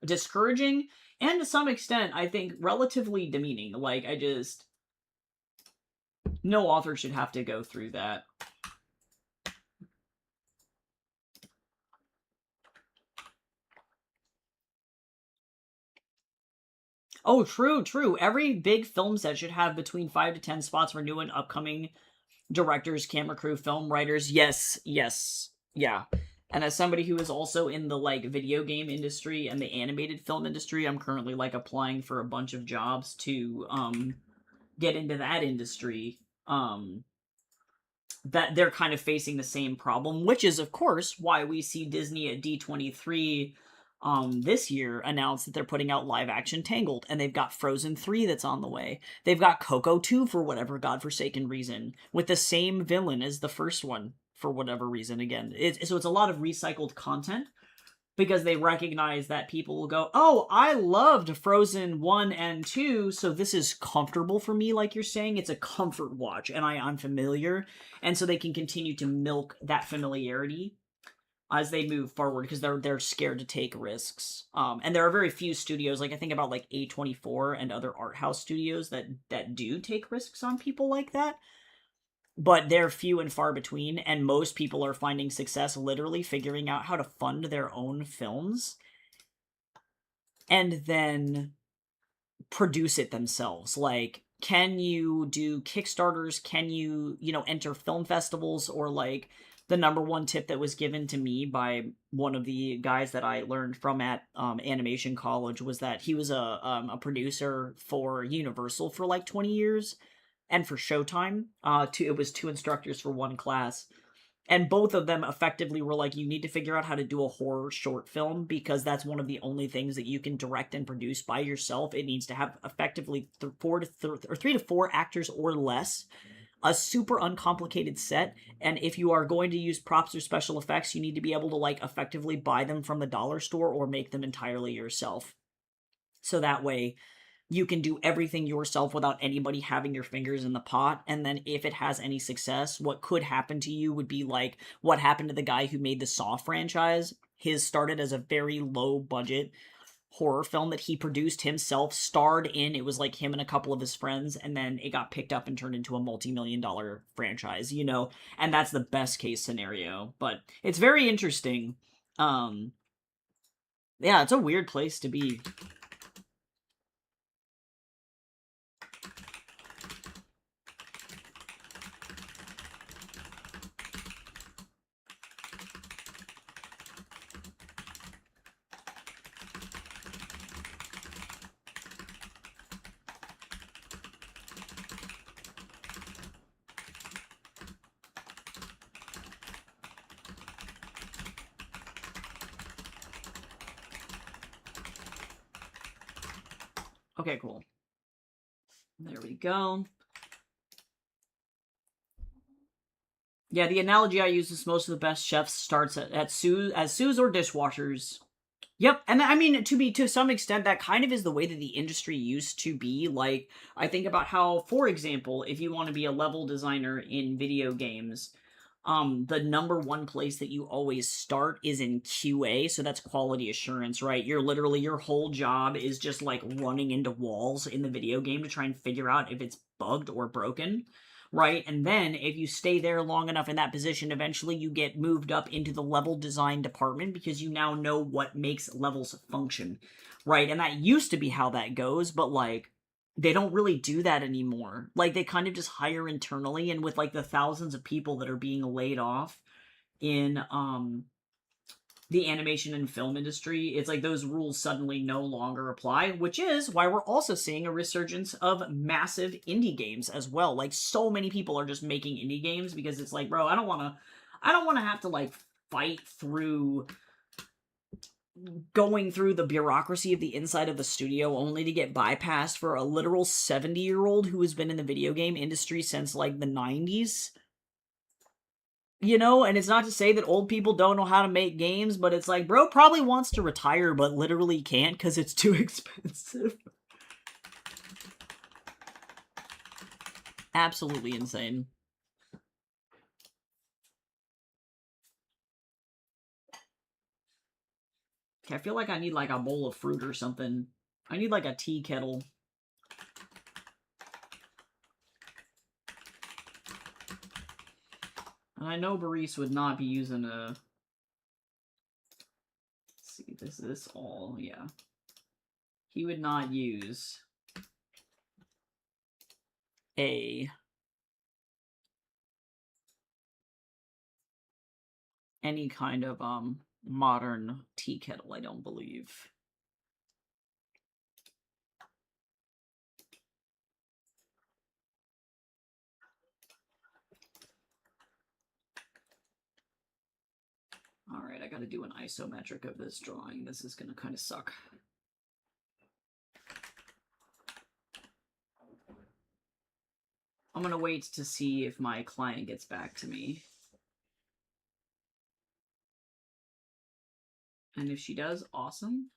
discouraging, and to some extent, I think, relatively demeaning. Like, no author should have to go through that. Oh, true. Every big film set should have between 5 to 10 spots for new and upcoming directors, camera crew, film writers. Yes. Yeah. And as somebody who is also in the, like, video game industry and the animated film industry, I'm currently, like, applying for a bunch of jobs to get into that industry. That they're kind of facing the same problem, which is, of course, why we see Disney at D23 this year announced that they're putting out live action Tangled, and they've got Frozen 3 that's on the way. They've got Coco 2 for whatever godforsaken reason, with the same villain as the first one for whatever reason. Again, so it's a lot of recycled content, because they recognize that people will go, oh, I loved Frozen 1 and 2, so this is comfortable for me, like you're saying. It's a comfort watch, and I'm familiar, and so they can continue to milk that familiarity as they move forward, because they're scared to take risks. And there are very few studios, like I think about, like, A24 and other art house studios that do take risks on people like that. But they're few and far between, and most people are finding success literally figuring out how to fund their own films and then produce it themselves. Like, can you do Kickstarters? Can you, enter film festivals? Or, like, the number one tip that was given to me by one of the guys that I learned from at Animation College was that he was a producer for Universal for, like, 20 years. And for Showtime, it was 2 instructors for 1 class. And both of them effectively were like, you need to figure out how to do a horror short film because that's one of the only things that you can direct and produce by yourself. It needs to have effectively 3 to 4 actors or less, a super uncomplicated set, and if you are going to use props or special effects, you need to be able to like effectively buy them from the dollar store or make them entirely yourself. So that way you can do everything yourself without anybody having your fingers in the pot. And then if it has any success, what could happen to you would be like what happened to the guy who made the Saw franchise. His started as a very low budget horror film that he produced himself, starred in. It was like him and a couple of his friends, and then it got picked up and turned into a multi-million-dollar franchise, you know? And that's the best case scenario. But it's very interesting. Yeah, it's a weird place to be. Okay, cool. There we go. Yeah, the analogy I use is most of the best chefs starts at sous or dishwashers. Yep, and I mean to some extent that kind of is the way that the industry used to be. Like I think about how, for example, if you want to be a level designer in video games, the number one place that you always start is in QA, so that's quality assurance, right? You're literally, your whole job is just like running into walls in the video game to try and figure out if it's bugged or broken, right? And then if you stay there long enough in that position, eventually you get moved up into the level design department because you now know what makes levels function, right? And that used to be how that goes, but like they don't really do that anymore. Like they kind of just hire internally, and with like the thousands of people that are being laid off in the animation and film industry, it's like those rules suddenly no longer apply, which is why we're also seeing a resurgence of massive indie games as well. Like so many people are just making indie games because it's like, bro, I don't want to have to like fight through going through the bureaucracy of the inside of the studio only to get bypassed for a literal 70-year-old who has been in the video game industry since like the 90s. You know, and it's not to say that old people don't know how to make games, but it's like, bro probably wants to retire, but literally can't because it's too expensive. Absolutely insane. Okay, I feel like I need like a bowl of fruit or something. I need like a tea kettle. And I know Baris would not be using a... Let's see, this is all, yeah. He would not use any kind of modern tea kettle, I don't believe. Alright, I gotta do an isometric of this drawing. This is gonna kind of suck. I'm gonna wait to see if my client gets back to me. And if she does, awesome.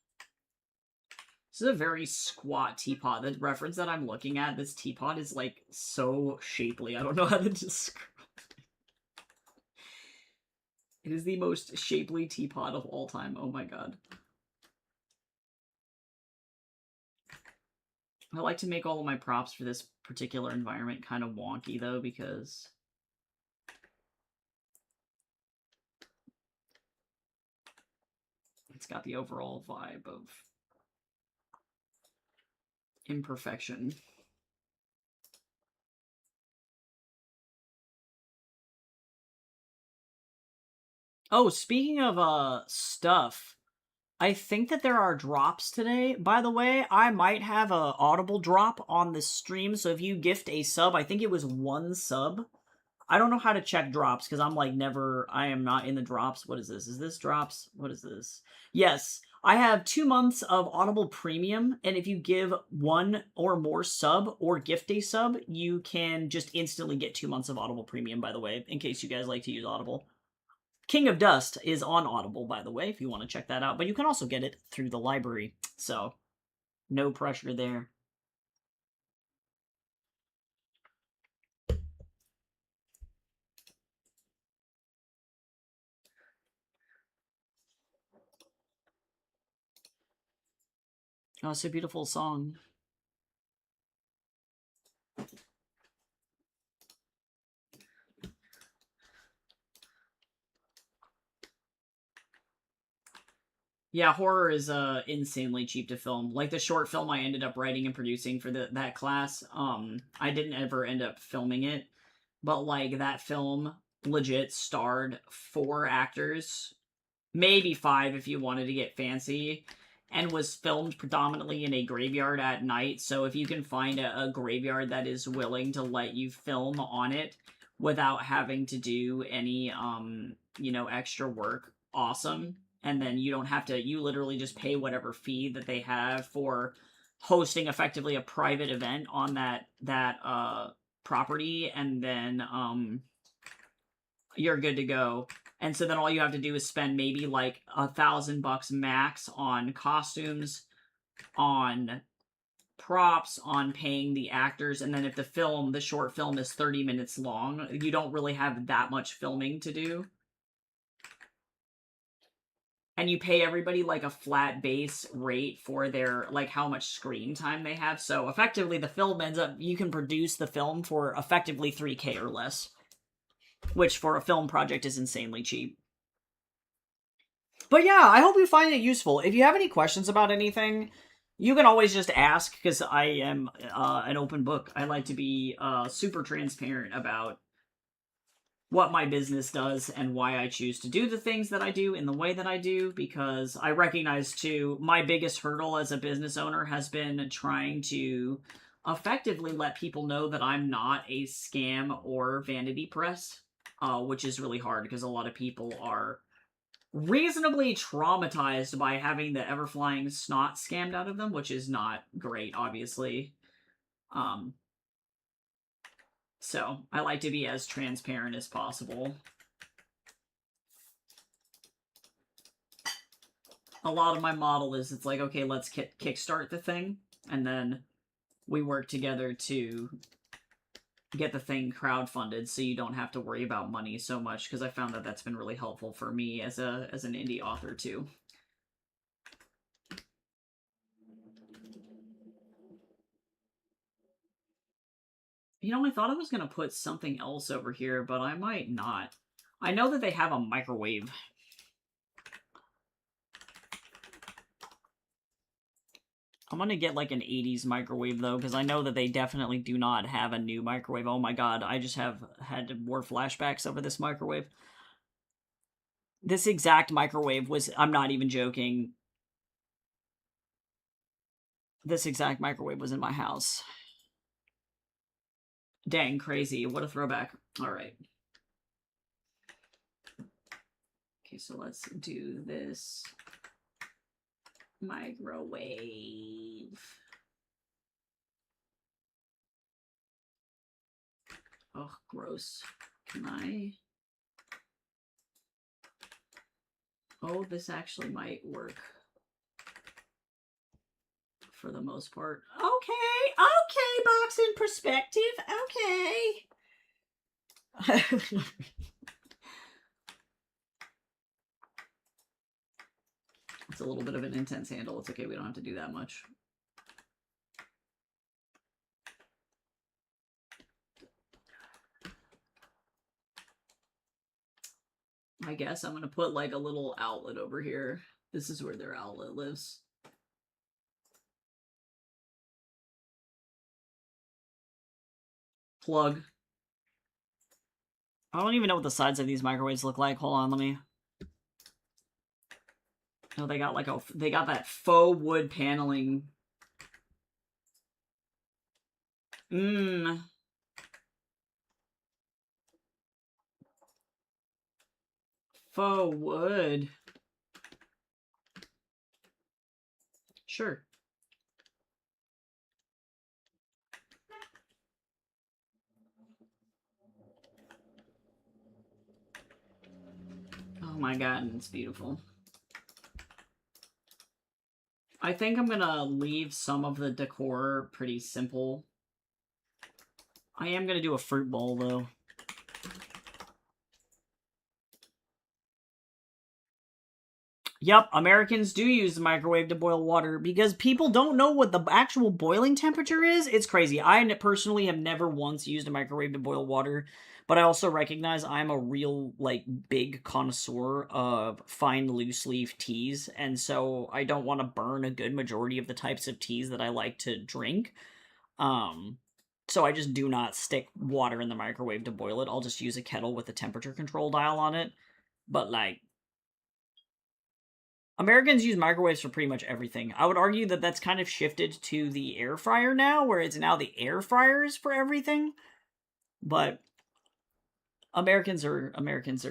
This is a very squat teapot. The reference that I'm looking at, this teapot is like so shapely. I don't know how to describe it. It is the most shapely teapot of all time. Oh my god. I like to make all of my props for this particular environment kind of wonky though, because it's got the overall vibe of imperfection. Oh, speaking of stuff, I think that there are drops today. By the way, I might have a Audible drop on the stream, so if you gift a sub, I think it was 1 sub, I don't know how to check drops because I'm like never, I am not in the drops. What is this? Is this drops? What is this? Yes, I have 2 months of Audible Premium, and if you give one or more sub or gift a sub, you can just instantly get 2 months of Audible Premium, by the way, in case you guys like to use Audible. King of Dust is on Audible, by the way, if you want to check that out, but you can also get it through the library, so no pressure there. Oh, it's a beautiful song. Yeah, horror is insanely cheap to film. Like the short film I ended up writing and producing for that class, I didn't ever end up filming it, but like that film legit starred 4 actors, maybe 5 if you wanted to get fancy, and was filmed predominantly in a graveyard at night. So if you can find a graveyard that is willing to let you film on it without having to do any extra work, awesome. And then you don't have to, you literally just pay whatever fee that they have for hosting effectively a private event on that property, and then you're good to go. And so then all you have to do is spend maybe like $1,000 max on costumes, on props, on paying the actors, and then if the short film is 30 minutes long, you don't really have that much filming to do. And you pay everybody like a flat base rate for their, like, how much screen time they have. So effectively the film ends up, you can produce the film for effectively $3K or less, which for a film project is insanely cheap. But yeah, I hope you find it useful. If you have any questions about anything, you can always just ask, because I am an open book. I like to be super transparent about what my business does and why I choose to do the things that I do in the way that I do, because I recognize too, my biggest hurdle as a business owner has been trying to effectively let people know that I'm not a scam or vanity press, which is really hard because a lot of people are reasonably traumatized by having the ever-flying snot scammed out of them, which is not great, obviously. So I like to be as transparent as possible. A lot of my model is, it's like, okay, let's kickstart the thing, and then we work together to get the thing crowdfunded, so you don't have to worry about money so much, because I found that that's been really helpful for me as an indie author too. You know, I thought I was going to put something else over here, but I might not. I know that they have a microwave. I'm going to get like an 80s microwave, though, because I know that they definitely do not have a new microwave. Oh my god, I just have had more flashbacks over this microwave. This exact microwave was, I'm not even joking, this exact microwave was in my house. Dang, crazy. What a throwback. Alright. Okay, so let's do this microwave. Oh, gross. Can I? Oh, this actually might work. For the most part. Okay, box in perspective. Okay. It's a little bit of an intense handle. It's okay, we don't have to do that much. I guess I'm gonna put like a little outlet over here. This is where their outlet lives. Plug. I don't even know what the sides of these microwaves look like. Hold on, let me... Oh, they got like they got that faux wood paneling. Faux wood. Sure. Oh my god, it's beautiful. I think I'm gonna leave some of the decor pretty simple. I am gonna do a fruit bowl, though. Yep, Americans do use the microwave to boil water because people don't know what the actual boiling temperature is. It's crazy. I personally have never once used a microwave to boil water, but I also recognize I'm a real, like, big connoisseur of fine loose leaf teas, and so I don't want to burn a good majority of the types of teas that I like to drink. So I just do not stick water in the microwave to boil it. I'll just use a kettle with a temperature control dial on it. But, like, Americans use microwaves for pretty much everything. I would argue that that's kind of shifted to the air fryer now, where it's now the air fryers for everything. But Americans are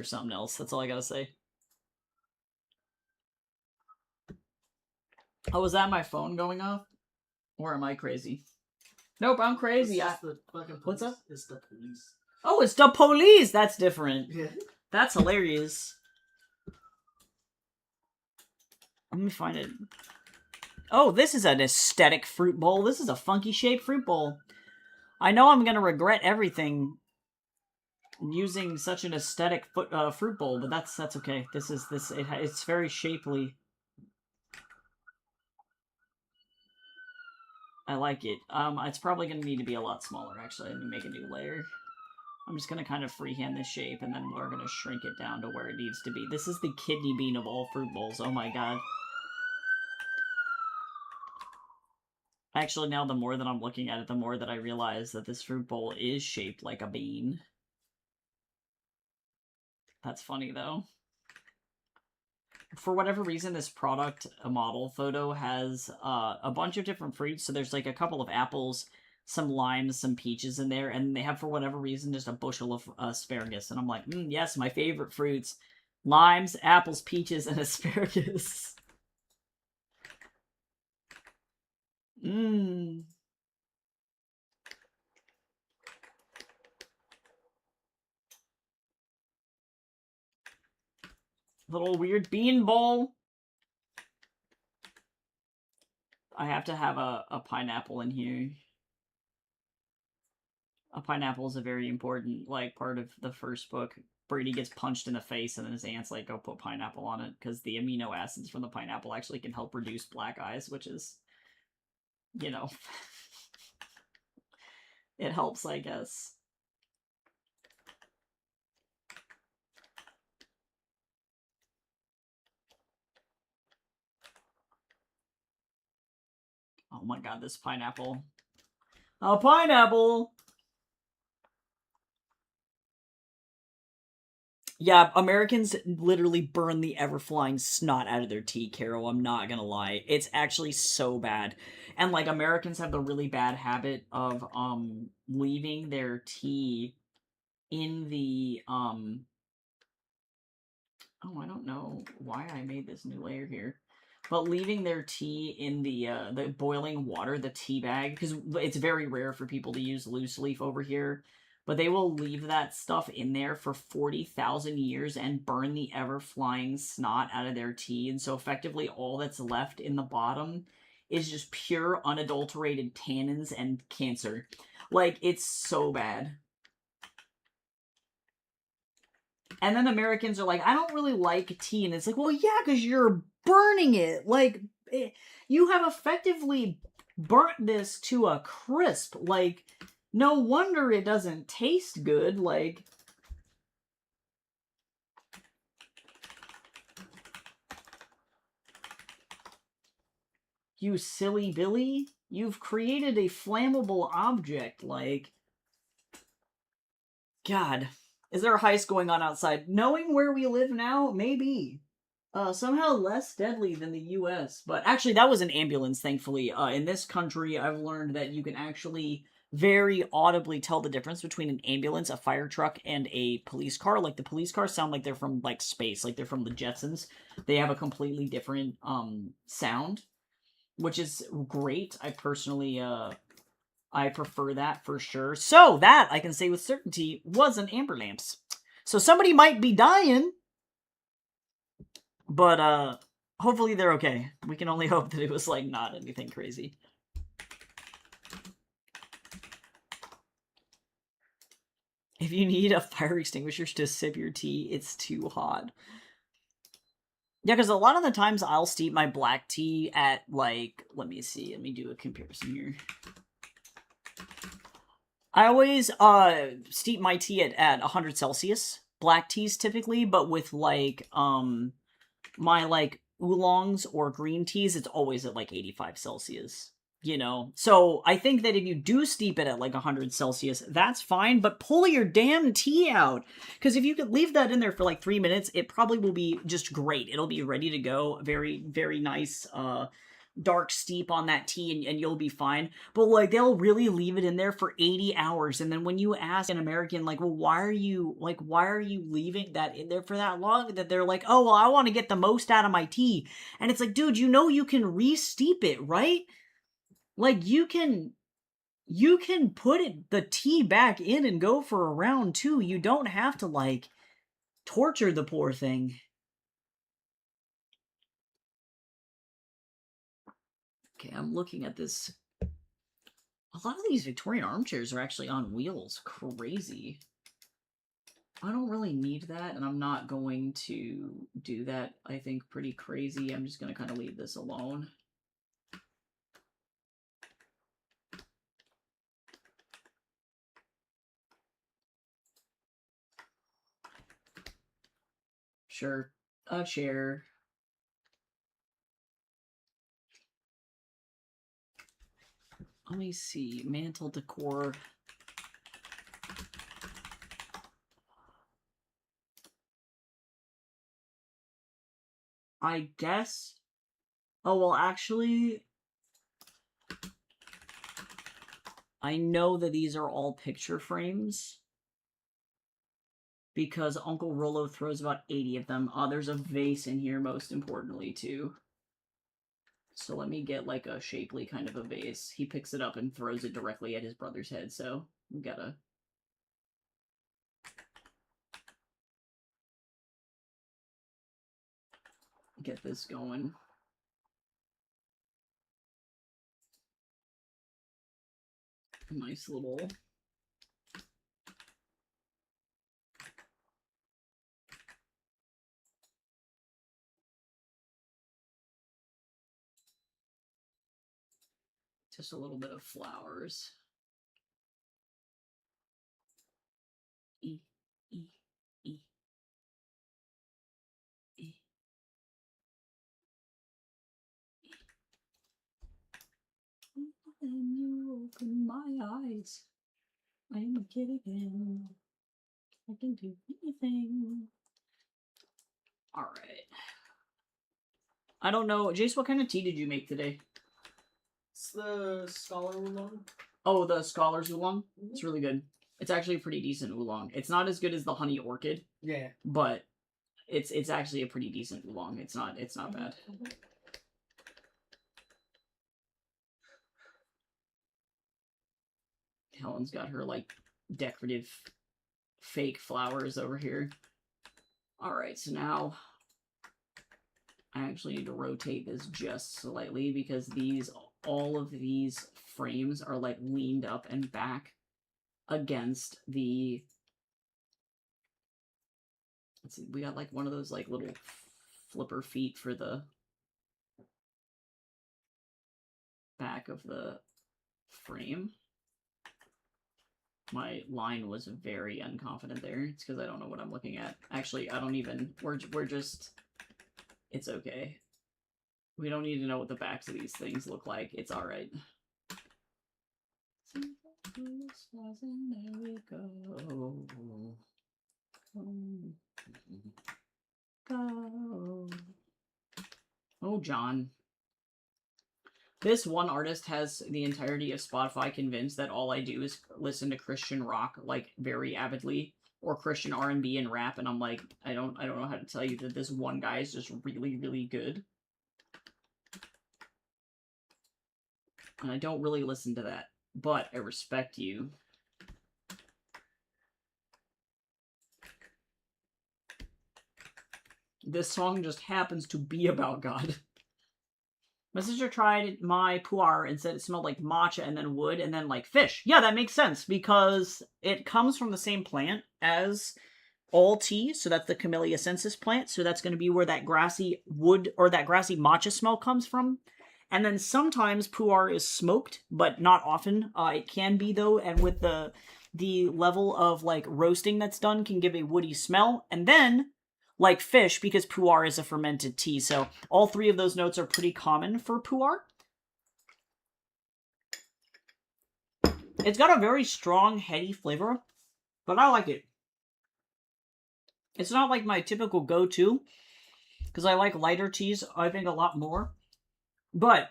something else. That's all I gotta say. Oh, was that my phone going off? Or am I crazy? Nope, I'm crazy. What's up? It's the police. Oh, it's the police! That's different. Yeah. That's hilarious. Let me find it. Oh, this is an aesthetic fruit bowl. This is a funky shaped fruit bowl. I know I'm gonna regret everything using such an aesthetic fruit bowl, but that's okay. It's very shapely. I like it. It's probably gonna need to be a lot smaller. Actually, let me make a new layer. I'm just gonna kind of freehand this shape, and then we're gonna shrink it down to where it needs to be. This is the kidney bean of all fruit bowls. Oh my god. Actually, now the more that I'm looking at it, the more that I realize that this fruit bowl is shaped like a bean. That's funny, though. For whatever reason, this product, a model photo, has a bunch of different fruits. So there's like a couple of apples, some limes, some peaches in there, and they have, for whatever reason, just a bushel of asparagus. And I'm like, yes, my favorite fruits. Limes, apples, peaches, and asparagus. Mmm. Little weird bean bowl. I have to have a pineapple in here. A pineapple is a very important, like, part of the first book. Brady gets punched in the face, and then his aunt's like, go put pineapple on it, because the amino acids from the pineapple actually can help reduce black eyes, which is, you know, it helps, I guess. Oh my god, this pineapple. A pineapple! Yeah, Americans literally burn the ever-flying snot out of their tea, Carol. I'm not gonna lie. It's actually so bad. And, like, Americans have the really bad habit of, leaving their tea in the, Oh, I don't know why I made this new layer here. But leaving their tea in the boiling water, the tea bag, because it's very rare for people to use loose leaf over here. But they will leave that stuff in there for 40,000 years and burn the ever-flying snot out of their tea. And so effectively all that's left in the bottom is just pure, unadulterated tannins and cancer. Like, it's so bad. And then Americans are like, I don't really like tea. And it's like, well, yeah, because you're burning it. Like, you have effectively burnt this to a crisp. Like, no wonder it doesn't taste good. Like, you silly Billy, you've created a flammable object. Like, God, is there a heist going on outside? Knowing where we live now, maybe. Somehow less deadly than the US. But actually, that was an ambulance, thankfully. In this country, I've learned that you can actually very audibly tell the difference between an ambulance, a fire truck, and a police car. Like, the police cars sound like they're from, like, space, like they're from the Jetsons. They have a completely different, sound, which is great. I personally, I prefer that for sure. So, that, I can say with certainty, was an ambulance. So, somebody might be dying, but, hopefully they're okay. We can only hope that it was, like, not anything crazy. If you need a fire extinguisher to sip your tea, it's too hot. Yeah, because a lot of the times I'll steep my black tea at, like, let me see, let me do a comparison here. I always, steep my tea at 100 Celsius. Black teas typically, but with, like, my, like, oolongs or green teas, it's always at, like, 85 Celsius. You know? So, I think that if you do steep it at, like, 100 Celsius, that's fine, but pull your damn tea out! Because if you could leave that in there for, like, 3 minutes, it probably will be just great. It'll be ready to go. Very, very nice, dark steep on that tea, and you'll be fine. But, like, they'll really leave it in there for 80 hours, and then when you ask an American, like, well, why are you leaving that in there for that long? That they're like, oh, well, I want to get the most out of my tea. And it's like, dude, you know you can re-steep it, right? Like, you can put the tea back in and go for a round two. You don't have to, like, torture the poor thing. Okay, I'm looking at this. A lot of these Victorian armchairs are actually on wheels. Crazy. I don't really need that, and I'm not going to do that, I think, pretty crazy. I'm just going to kind of leave this alone. Sure. A chair. Let me see. Mantle decor. I guess. Oh, well, actually, I know that these are all picture frames because Uncle Rollo throws about 80 of them. There's a vase in here, most importantly, too. So let me get, like, a shapely kind of a vase. He picks it up and throws it directly at his brother's head, so we gotta... get this going. Nice little... just a little bit of flowers. E, E, E, E. Then you open my eyes. I am a kid again. I can do anything. Alright. I don't know. Jace, what kind of tea did you make today? It's the Scholar Oolong. Oh, the Scholar's Oolong? It's really good. It's actually a pretty decent oolong. It's not as good as the Honey Orchid. Yeah. But it's actually a pretty decent oolong. It's not bad. Helen's got her, like, decorative fake flowers over here. Alright, so now I actually need to rotate this just slightly because all of these frames are, like, leaned up and back against the... Let's see, we got, like, one of those, like, little flipper feet for the back of the frame. My line was very unconfident there. It's because I don't know what I'm looking at. Actually, I don't even... We're just... It's okay. We don't need to know what the backs of these things look like. It's alright. There we go. go. Oh, John. This one artist has the entirety of Spotify convinced that all I do is listen to Christian rock, like, very avidly, or Christian R&B and rap, and I'm like, I don't know how to tell you that this one guy is just really, really good. And I don't really listen to that, but I respect you. This song just happens to be about God. My sister tried my pu'er and said it smelled like matcha and then wood and then like fish. Yeah, that makes sense because it comes from the same plant as all tea. So that's the Camellia sinensis plant. So that's going to be where that grassy wood or that grassy matcha smell comes from. And then sometimes pu'er is smoked, but not often. It can be though, and with the level of like roasting that's done can give a woody smell. And then like fish, because pu'er is a fermented tea. So all three of those notes are pretty common for pu'er. It's got a very strong, heady flavor, but I like it. It's not like my typical go-to, because I like lighter teas, I think, a lot more. But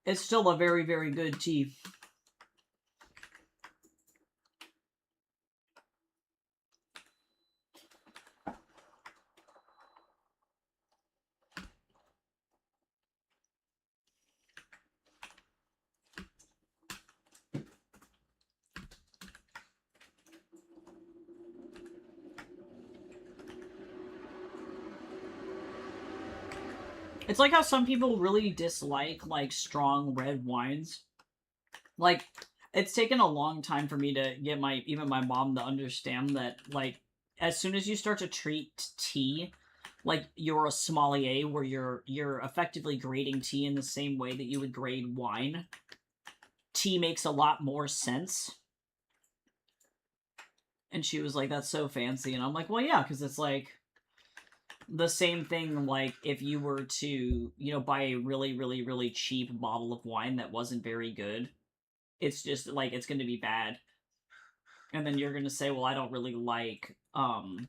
it's still a very, very good tea. It's like how some people really dislike, like, strong red wines. Like, it's taken a long time for me to get even my mom to understand that, like, as soon as you start to treat tea like you're a sommelier, where you're effectively grading tea in the same way that you would grade wine, tea makes a lot more sense. And she was like, that's so fancy. And I'm like, well, yeah, because it's like the same thing, like, if you were to, you know, buy a really, really, really cheap bottle of wine that wasn't very good, it's just, like, it's going to be bad. And then you're going to say, well, I don't really like wine.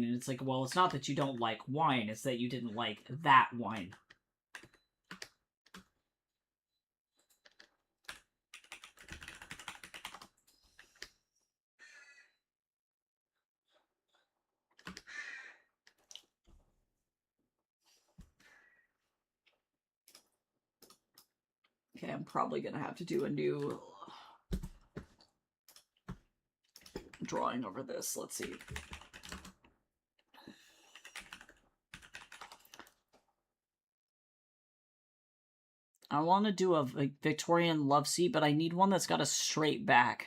And it's like, well, it's not that you don't like wine, it's that you didn't like that wine. Okay, I'm probably gonna have to do a new drawing over this. Let's see. I want to do a Victorian love seat, but I need one that's got a straight back.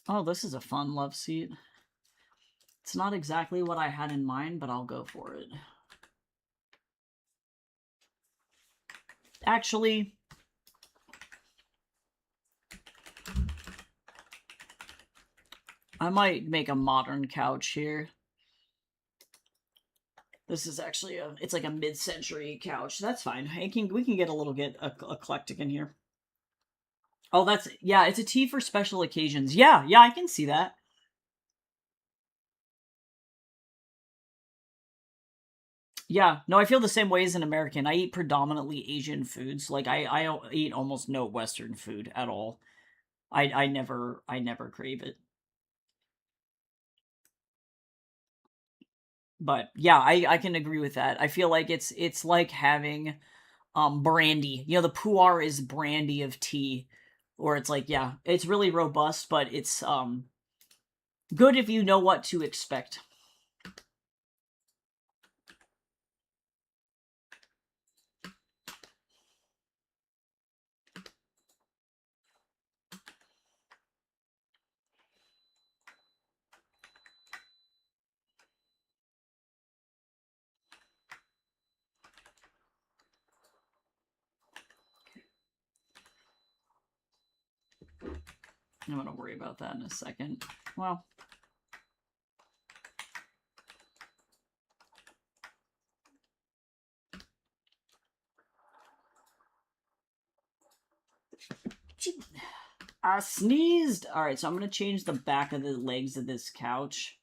Oh, this is a fun love seat. It's not exactly what I had in mind, but I'll go for it. Actually, I might make a modern couch here. This is actually it's like a mid-century couch. That's fine. We can get a little bit eclectic in here. Oh, yeah, it's a tea for special occasions. Yeah, I can see that. Yeah, no, I feel the same way as an American. I eat predominantly Asian foods. Like, I don't eat almost no Western food at all. I never crave it. But yeah, I can agree with that. I feel like it's like having brandy. You know, the pu'er is brandy of tea. Or it's like, yeah, it's really robust, but it's good if you know what to expect. I'm going to worry about that in a second. Well, I sneezed! Alright, so I'm gonna change the back of the legs of this couch.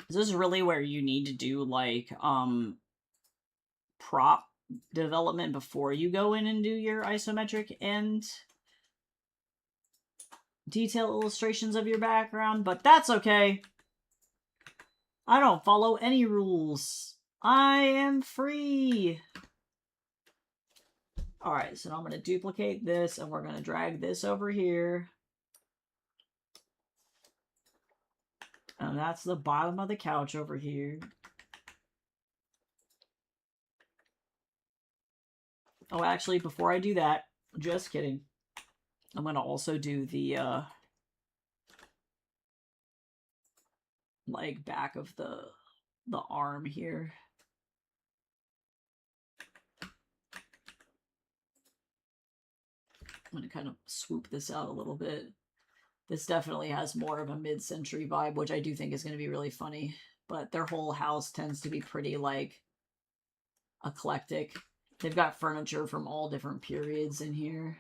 This is really where you need to do, like, prop development before you go in and do your isometric and detail illustrations of your background, but that's okay. I don't follow any rules. I am free. Alright, so now I'm going to duplicate this, and we're going to drag this over here. And that's the bottom of the couch over here. Oh, actually, before I do that, just kidding. I'm going to also do the, like, back of the arm here. I'm going to kind of swoop this out a little bit. This definitely has more of a mid-century vibe, which I do think is going to be really funny. But their whole house tends to be pretty, like, eclectic. They've got furniture from all different periods in here.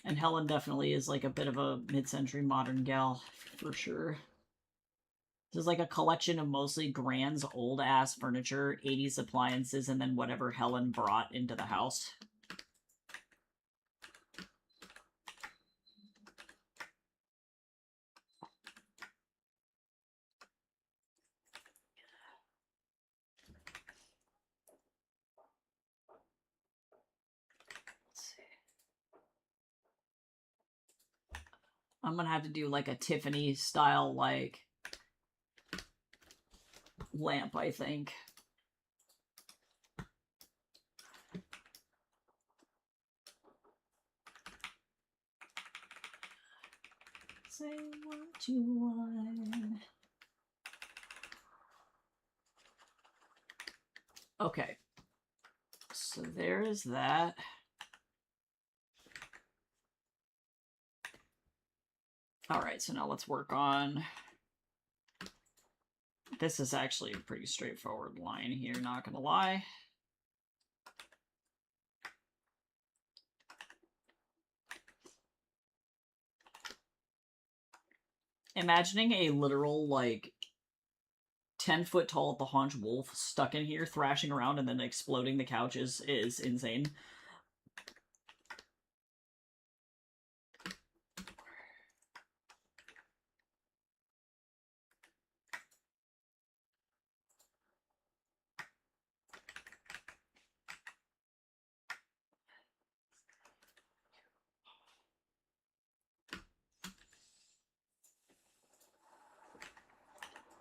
And Helen definitely is, like, a bit of a mid-century modern gal, for sure. This is like a collection of mostly Grand's old-ass furniture, 80s appliances, and then whatever Helen brought into the house. I'm gonna have to do like a Tiffany style like lamp, I think. Say what you want. Okay. So there is that. Alright, so now let's work on... This is actually a pretty straightforward line here, not gonna lie. Imagining a literal, like, 10-foot tall at the haunch wolf stuck in here, thrashing around and then exploding the couches is insane.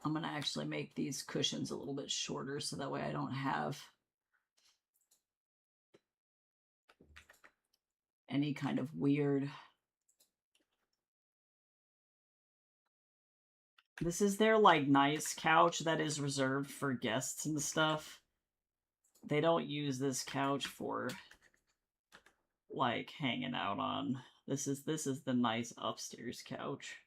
I'm gonna actually make these cushions a little bit shorter so that way I don't have any kind of weird... This is their, like, nice couch that is reserved for guests and stuff. They don't use this couch for, like, hanging out on. This is the nice upstairs couch.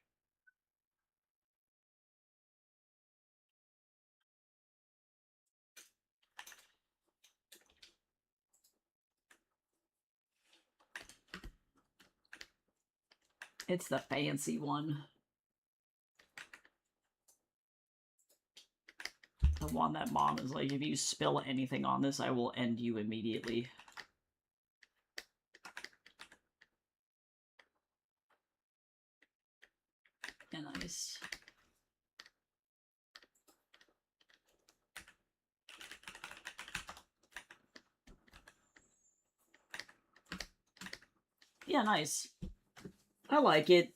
It's the fancy one. The one that Mom is like, if you spill anything on this, I will end you immediately. Yeah, nice. Yeah, nice. I like it.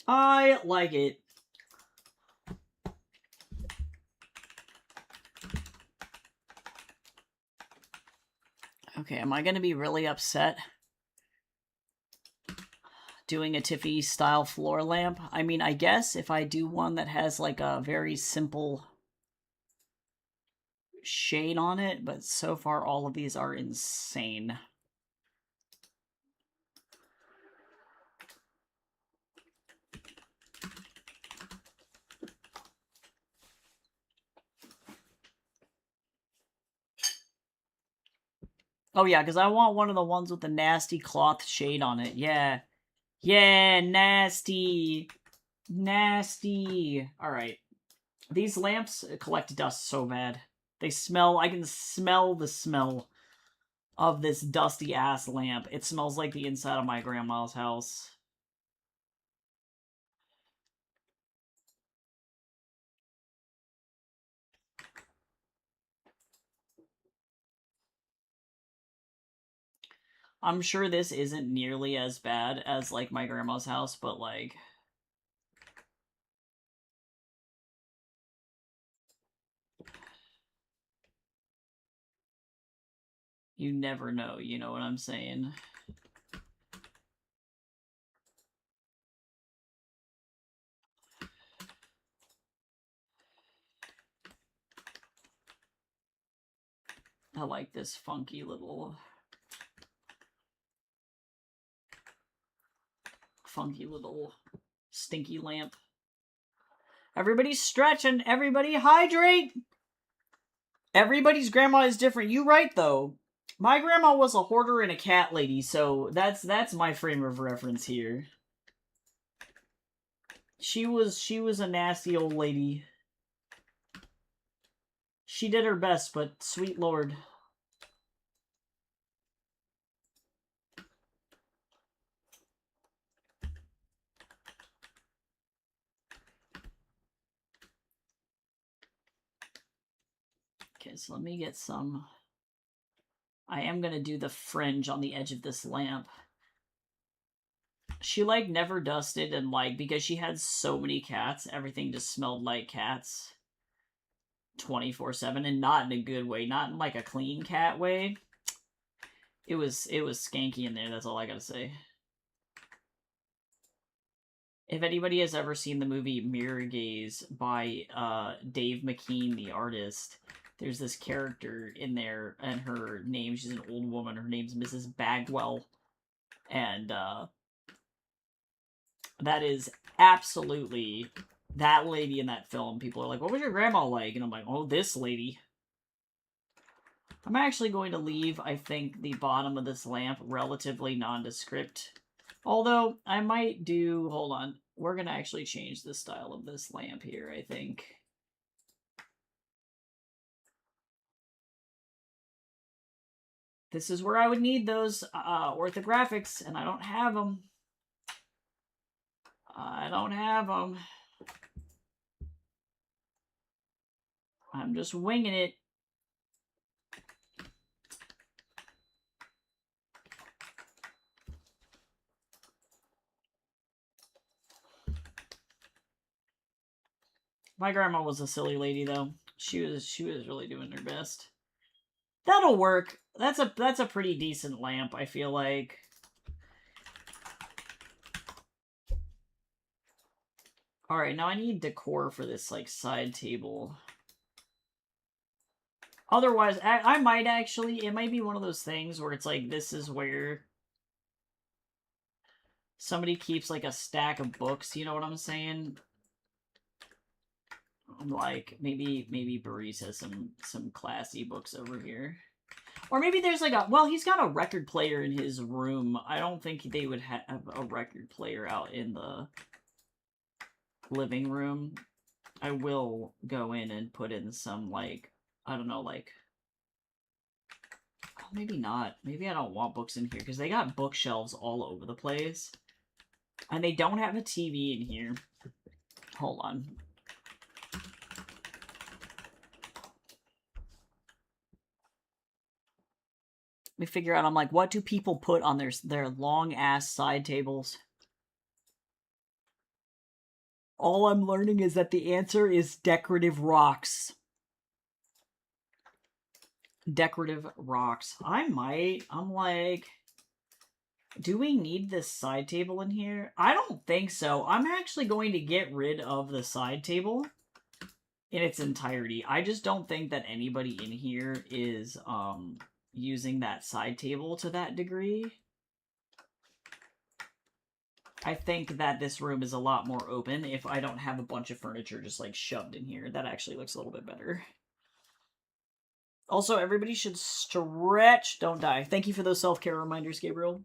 I like it. Okay, am I going to be really upset doing a Tiffany style floor lamp? I mean, I guess if I do one that has like a very simple shade on it, but so far all of these are insane. Oh yeah, because I want one of the ones with the nasty cloth shade on it. Yeah. Yeah, nasty. Nasty. Alright. These lamps collect dust so bad. They smell, I can smell the smell of this dusty ass lamp. It smells like the inside of my grandma's house. I'm sure this isn't nearly as bad as, like, my grandma's house, but, like... You never know, you know what I'm saying? I like this funky little stinky lamp. Everybody stretch and everybody hydrate! Everybody's grandma is different. You right, though. My grandma was a hoarder and a cat lady, so that's my frame of reference here. She was a nasty old lady. She did her best, but sweet lord. Okay, so let me get some... I am gonna do the fringe on the edge of this lamp. She, like, never dusted, and, like, because she had so many cats, everything just smelled like cats. 24/7, and not in a good way. Not in, like, a clean cat way. It was skanky in there, that's all I gotta say. If anybody has ever seen the movie Mirror Gaze by Dave McKean, the artist, there's this character in there, and her name, she's an old woman, her name's Mrs. Bagwell, and that is absolutely that lady in that film. People are like, what was your grandma like? And I'm like, oh, this lady. I'm actually going to leave, I think, the bottom of this lamp relatively nondescript. Although, I might do... Hold on. We're going to actually change the style of this lamp here, I think. This is where I would need those orthographics, and I don't have them. I don't have them. I'm just winging it. My grandma was a silly lady, though. She was really doing her best. That'll work. That's a pretty decent lamp, I feel like. Alright, now I need decor for this, like, side table. Otherwise, I might actually... It might be one of those things where it's like, this is where somebody keeps, like, a stack of books, you know what I'm saying? Like, maybe Baris has some classy books over here. Or maybe there's like a... Well, he's got a record player in his room. I don't think they would have a record player out in the living room. I will go in and put in some, like... I don't know, like... Oh, maybe not. Maybe I don't want books in here, because they got bookshelves all over the place. And they don't have a TV in here. Hold on. Let me figure out, I'm like, what do people put on their long-ass side tables? All I'm learning is that the answer is decorative rocks. Decorative rocks. I'm like, do we need this side table in here? I don't think so. I'm actually going to get rid of the side table in its entirety. I just don't think that anybody in here is, using that side table to that degree. I think that this room is a lot more open if I don't have a bunch of furniture just, like, shoved in here. That actually looks a little bit better. Also, everybody should stretch, don't die. Thank you for those self-care reminders, Gabriel.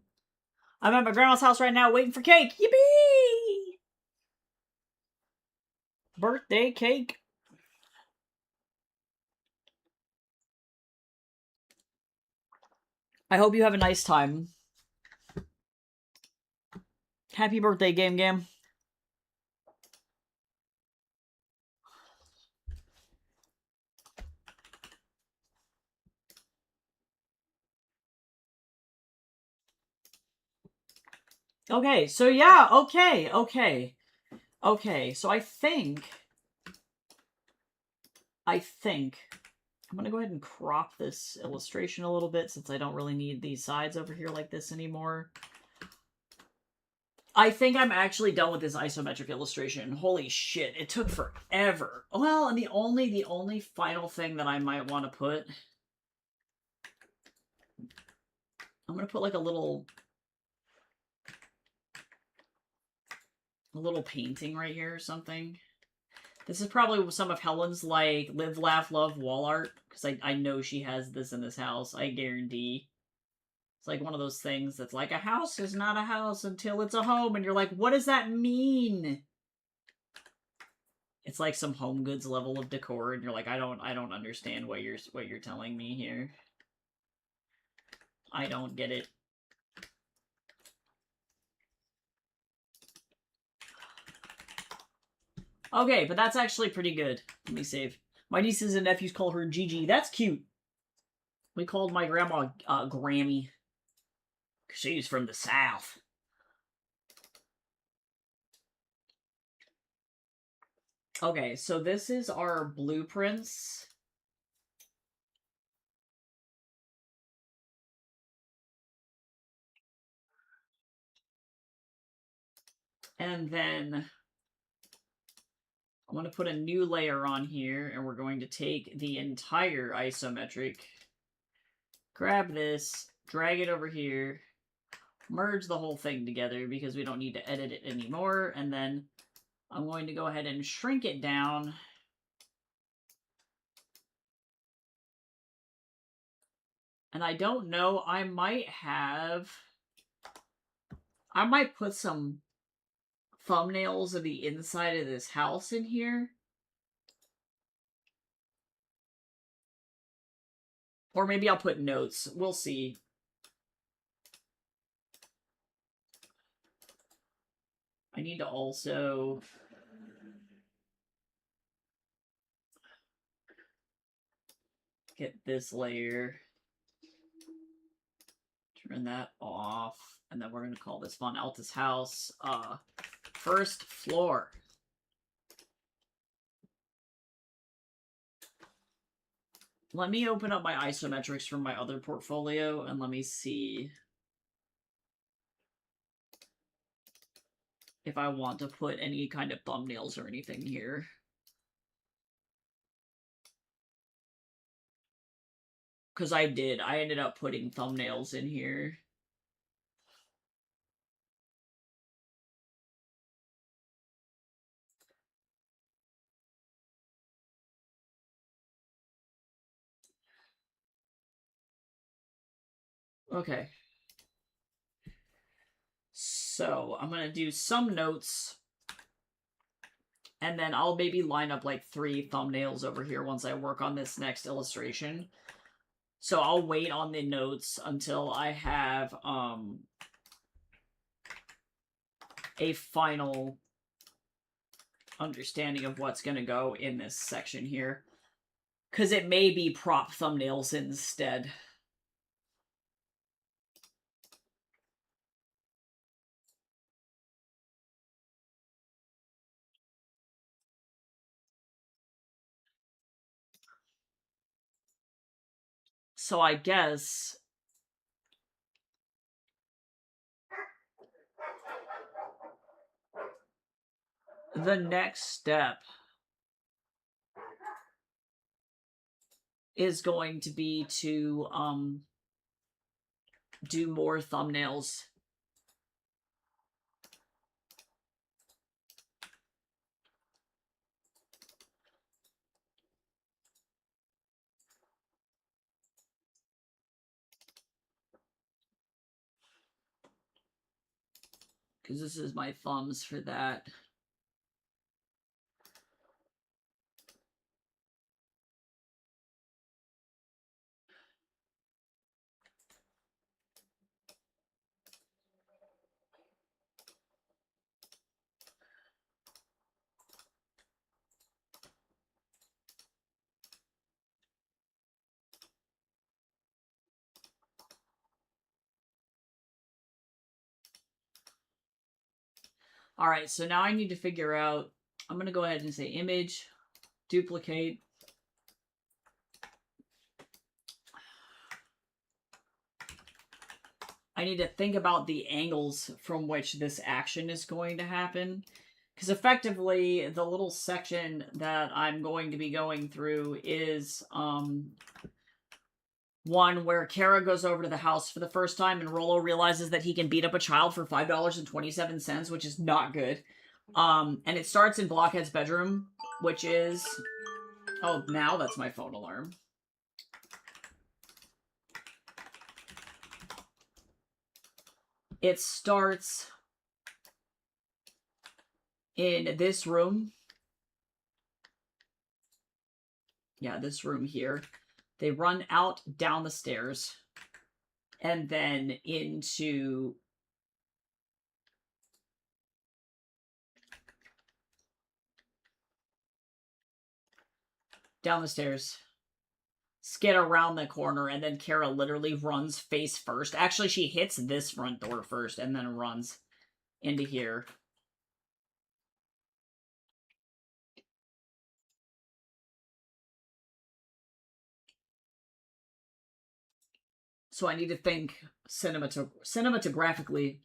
I'm at my grandma's house right now waiting for cake. Yippee! Birthday cake. I hope you have a nice time. Happy birthday, Game Game. Okay, so yeah, okay. So I think I'm gonna go ahead and crop this illustration a little bit since I don't really need these sides over here like this anymore. I think I'm actually done with this isometric illustration. Holy shit, it took forever. Well, and the only final thing that I might want to put, I'm gonna put like a little painting right here or something. This is probably some of Helen's like live, laugh, love wall art because I know she has this in this house. I guarantee. It's like one of those things that's like a house is not a house until it's a home, and you're like, what does that mean? It's like some Home Goods level of decor, and you're like, I don't understand what you're telling me here. I don't get it. Okay, but that's actually pretty good. Let me save. My nieces and nephews call her Gigi. That's cute. We called my grandma Grammy. She's from the South. Okay, so this is our blueprints. And then I'm going to put a new layer on here, and we're going to take the entire isometric, grab this, drag it over here, merge the whole thing together because we don't need to edit it anymore, and then I'm going to go ahead and shrink it down. And I don't know, I might put some thumbnails of the inside of this house in here. Or maybe I'll put notes. We'll see. I need to also get this layer. Turn that off. And then we're going to call this Von Altus house first floor. Let me open up my isometrics from my other portfolio and let me see if I want to put any kind of thumbnails or anything here. Because I ended up putting thumbnails in here. Okay. So, I'm going to do some notes. And then I'll maybe line up like 3 thumbnails over here once I work on this next illustration. So I'll wait on the notes until I have a final understanding of what's going to go in this section here. Because it may be prop thumbnails instead. So I guess the next step is going to be to do more thumbnails. Because this is my thumbs for that. All right, so now I need to figure out, I'm going to go ahead and say image, duplicate. I need to think about the angles from which this action is going to happen. Because effectively, the little section that I'm going to be going through is one where Kara goes over to the house for the first time and Rollo realizes that he can beat up a child for $5.27, which is not good. And it starts in Blockhead's bedroom, which is... Oh, now that's my phone alarm. It starts in this room. Yeah, this room here. They run out down the stairs and then into down the stairs, skid around the corner, and then Kara literally runs face first. Actually, she hits this front door first and then runs into here. So I need to think cinematographically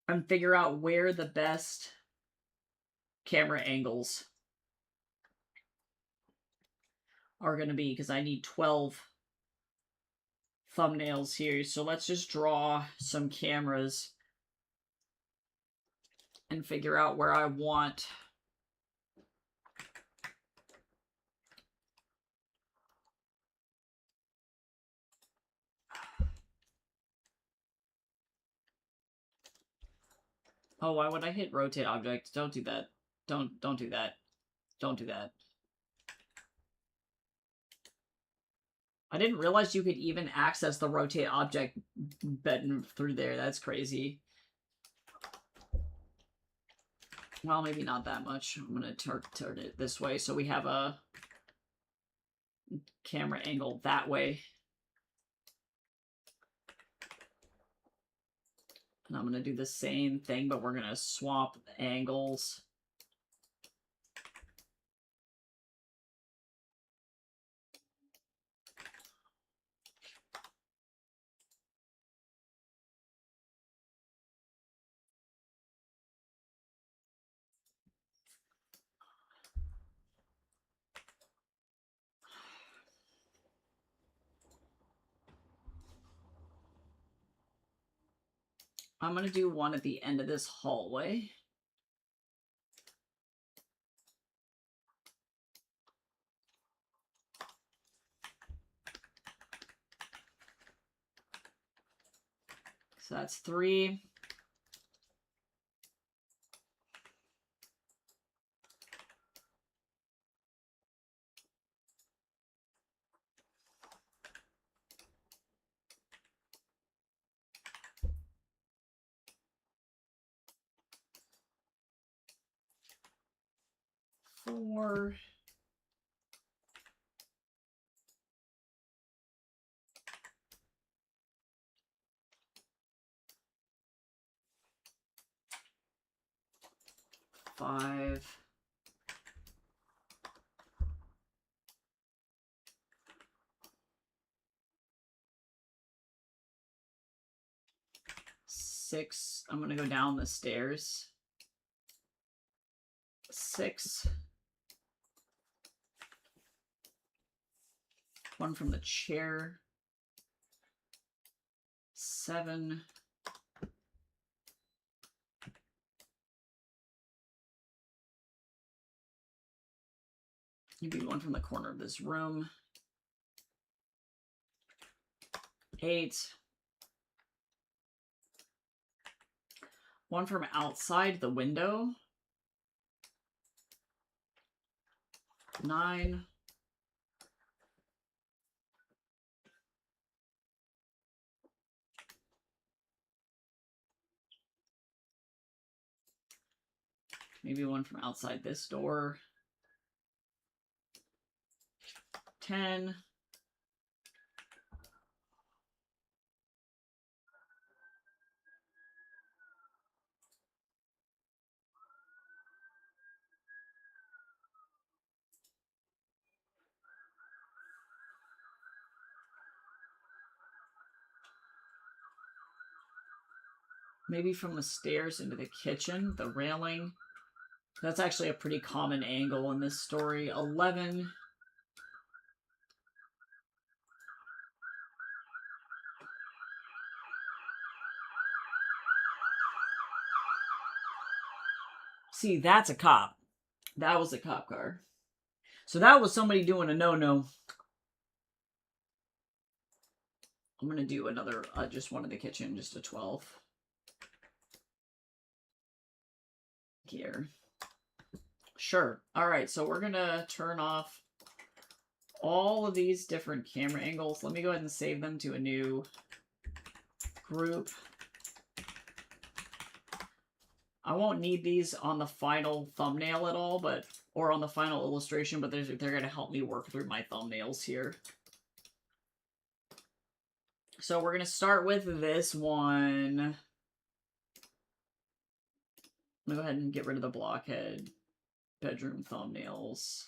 and figure out where the best camera angles are going to be, because I need 12 thumbnails here. So let's just draw some cameras and figure out where I want Oh, why would I hit rotate object? Don't do that. Don't do that. Don't do that. I didn't realize you could even access the rotate object button through there. That's crazy. Well, maybe not that much. I'm going to turn it this way so we have a camera angle that way. And I'm going to do the same thing, but we're going to swap angles. I'm going to do one at the end of this hallway. So that's 3. Four. Five. Six. I'm gonna go down the stairs. 6. One from the chair. 7. Maybe one from the corner of this room. 8. One from outside the window. 9. Maybe one from outside this door. 10. Maybe from the stairs into the kitchen, the railing. That's actually a pretty common angle in this story. 11. See, that's a cop. That was a cop car. So that was somebody doing a no-no. I'm going to do another, just one in the kitchen, just a 12. Here. Sure. All right, so we're going to turn off all of these different camera angles. Let me go ahead and save them to a new group. I won't need these on the final thumbnail at all, or on the final illustration, but they're going to help me work through my thumbnails here. So we're going to start with this one. I'm going to go ahead and get rid of the blockhead bedroom thumbnails.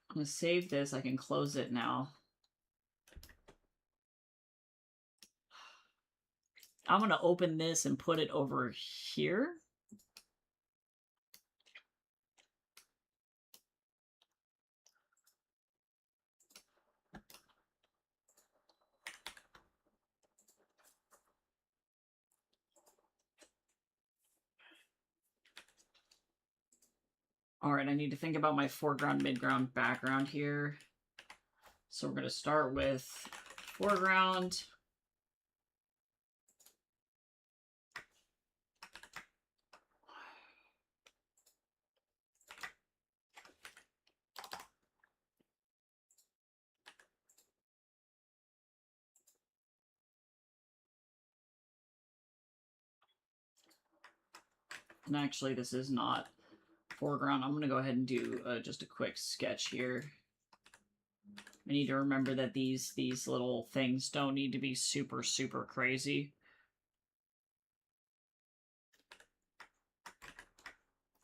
I'm going to save this. I can close it now. I'm going to open this and put it over here. All right, I need to think about my foreground, midground, background here. So we're going to start with foreground. And actually, this is not foreground. I'm going to go ahead and do just a quick sketch here. I need to remember that these little things don't need to be super, super crazy.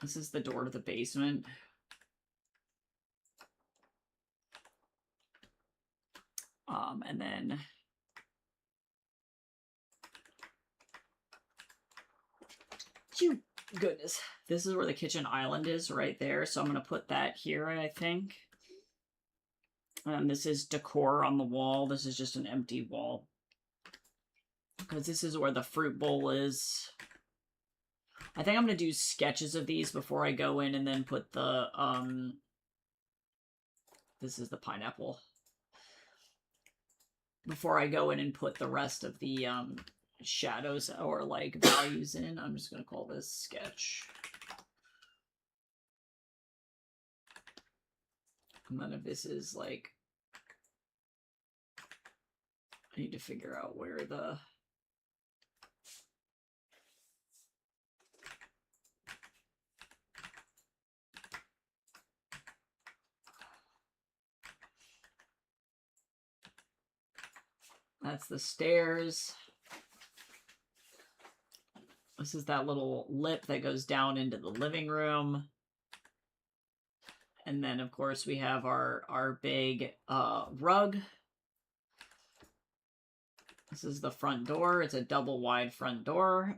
This is the door to the basement. And then goodness. This is where the kitchen island is, right there. So I'm going to put that here, I think. And this is decor on the wall. This is just an empty wall. Because this is where the fruit bowl is. I think I'm going to do sketches of these before I go in and then put the, this is the pineapple. Before I go in and put the rest of the, shadows or, like, values in, I'm just going to call this sketch. And then if this is, like, I need to figure out where the... That's the stairs. This is that little lip that goes down into the living room. And then, of course, we have our big rug. This is the front door. It's a double wide front door.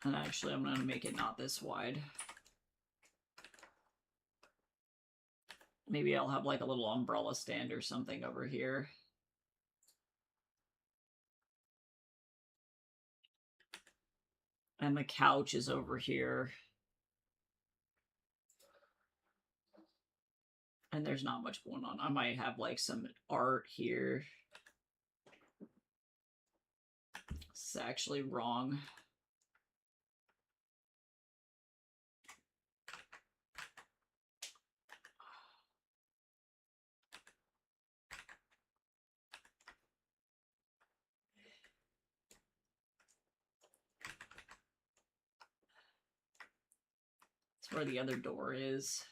And actually, I'm going to make it not this wide. Maybe I'll have like a little umbrella stand or something over here. And the couch is over here. And there's not much going on. I might have like some art here. It's actually wrong. That's where the other door is.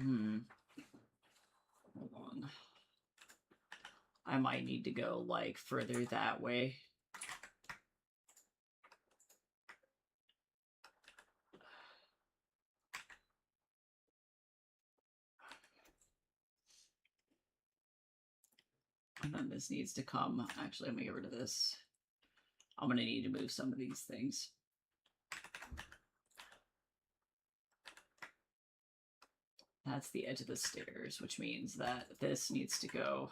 Hold on. I might need to go, like, further that way. And then this needs to come. Actually, I'm gonna get rid of this. I'm gonna need to move some of these things. That's the edge of the stairs, which means that this needs to go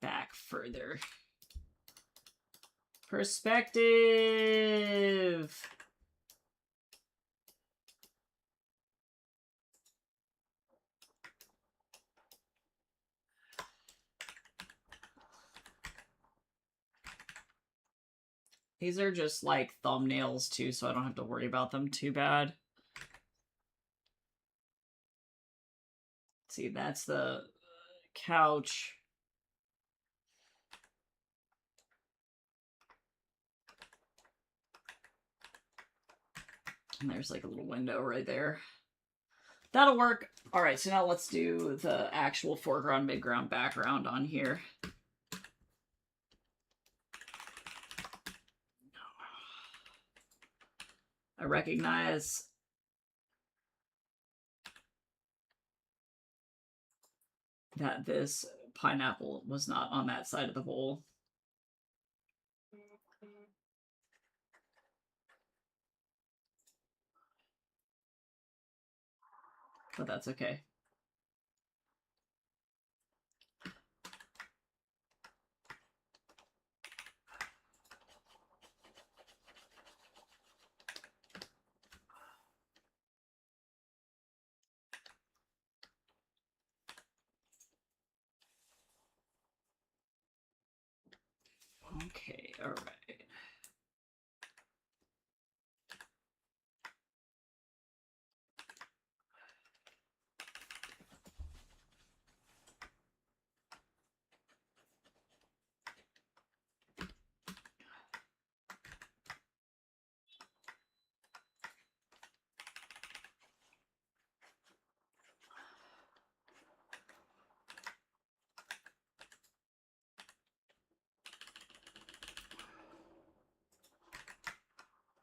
back further. Perspective! These are just like thumbnails too, so I don't have to worry about them too bad. See, that's the couch. And there's like a little window right there. That'll work. All right, so now let's do the actual foreground, midground, background on here. I recognize that this pineapple was not on that side of the bowl. But that's okay. Okay, all right.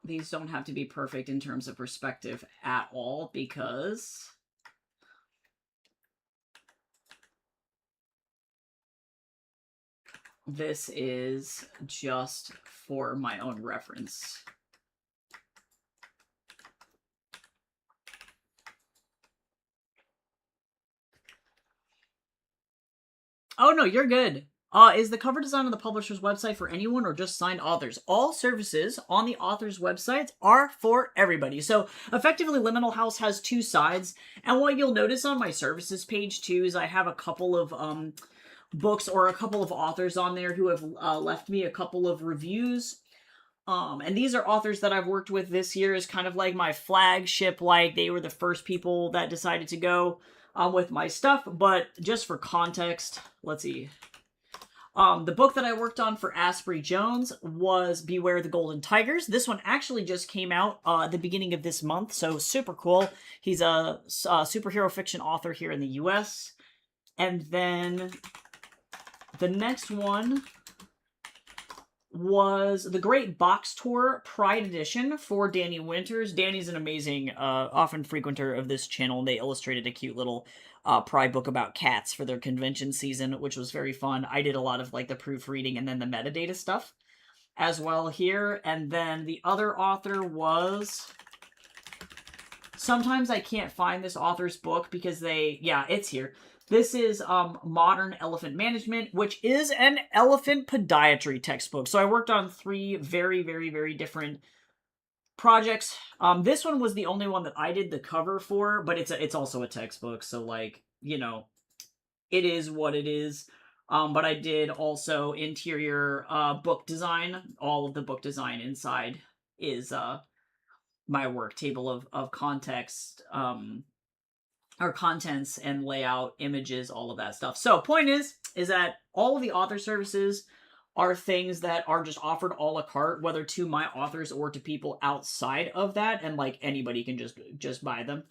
These don't have to be perfect in terms of perspective at all, because this is just for my own reference. Oh no, you're good. Is the cover design on the publisher's website for anyone or just signed authors? All services on the author's websites are for everybody. So effectively, Liminal House has two sides. And what you'll notice on my services page too is I have a couple of books or a couple of authors on there who have left me a couple of reviews. And these are authors that I've worked with this year as kind of like my flagship, like they were the first people that decided to go with my stuff. But just for context, let's see. The book that I worked on for Asprey Jones was Beware the Golden Tigers. This one actually just came out at the beginning of this month, so super cool. He's a superhero fiction author here in the US. And then the next one was The Great Box Tour Pride Edition for Danny Winters. Danny's an amazing, often frequenter of this channel. They illustrated a cute little Pride book about cats for their convention season, which was very fun. I did a lot of like the proofreading and then the metadata stuff. as well here. And then the other author was... Sometimes I can't find this author's book because yeah, it's here. This is Modern Elephant Management, which is an elephant podiatry textbook. So I worked on 3 very, very, very different projects. This one was the only one that I did the cover for, but it's also a textbook, so like, you know, it is what it is. But I did also interior book design. All of the book design inside is my work, table of context, or contents and layout, images, all of that stuff. So point is that all of the author services are things that are just offered a la carte, whether to my authors or to people outside of that, and like anybody can just buy them.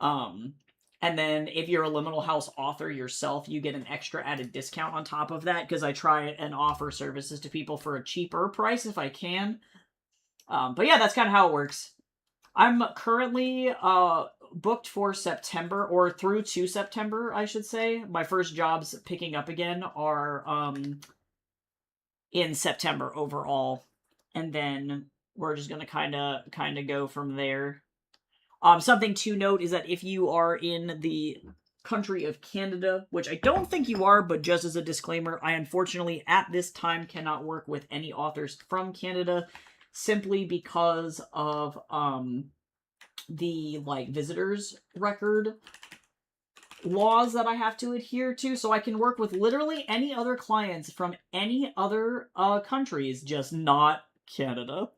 And then if you're a Liminal House author yourself, you get an extra added discount on top of that, because I try and offer services to people for a cheaper price if I can. But yeah, that's kind of how it works. I'm currently booked for September, or through to September, I should say. My first jobs picking up again are in September overall, and then we're just gonna kind of go from there. Something to note is that if you are in the country of Canada, which I don't think you are, but just as a disclaimer, I unfortunately at this time cannot work with any authors from Canada, simply because of the like visitors record laws that I have to adhere to. So I can work with literally any other clients from any other countries, just not Canada.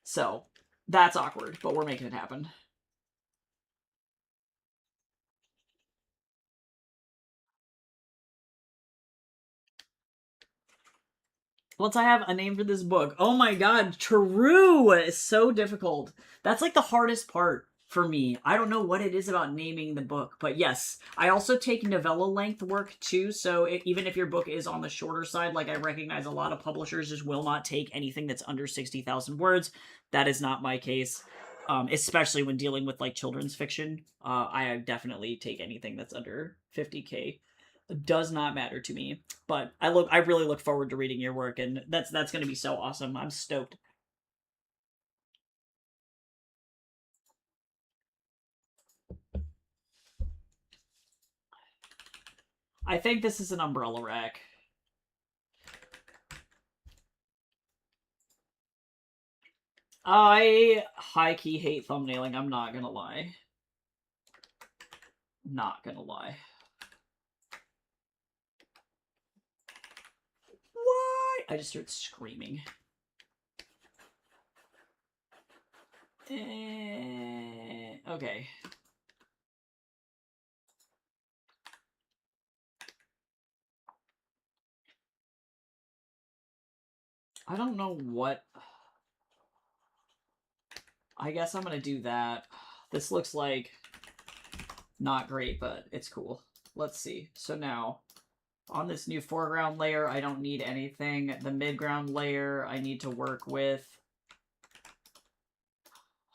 So that's awkward, but we're making it happen. Once I have a name for this book. Oh my god, True is so difficult. That's like the hardest part for me. I don't know what it is about naming the book, but yes. I also take novella length work too, so even if your book is on the shorter side, like I recognize a lot of publishers just will not take anything that's under 60,000 words. That is not my case. Especially when dealing with like children's fiction. I definitely take anything that's under 50k. Does not matter to me, but I really look forward to reading your work, and that's going to be so awesome. I'm stoked. I think this is an umbrella rack. I high-key hate thumbnailing, I'm not gonna lie. Not gonna lie. Why? I just heard screaming. Okay. I don't know what... I guess I'm gonna do that. This looks like not great, but it's cool. Let's see. So now, on this new foreground layer, I don't need anything. The midground layer, I need to work with.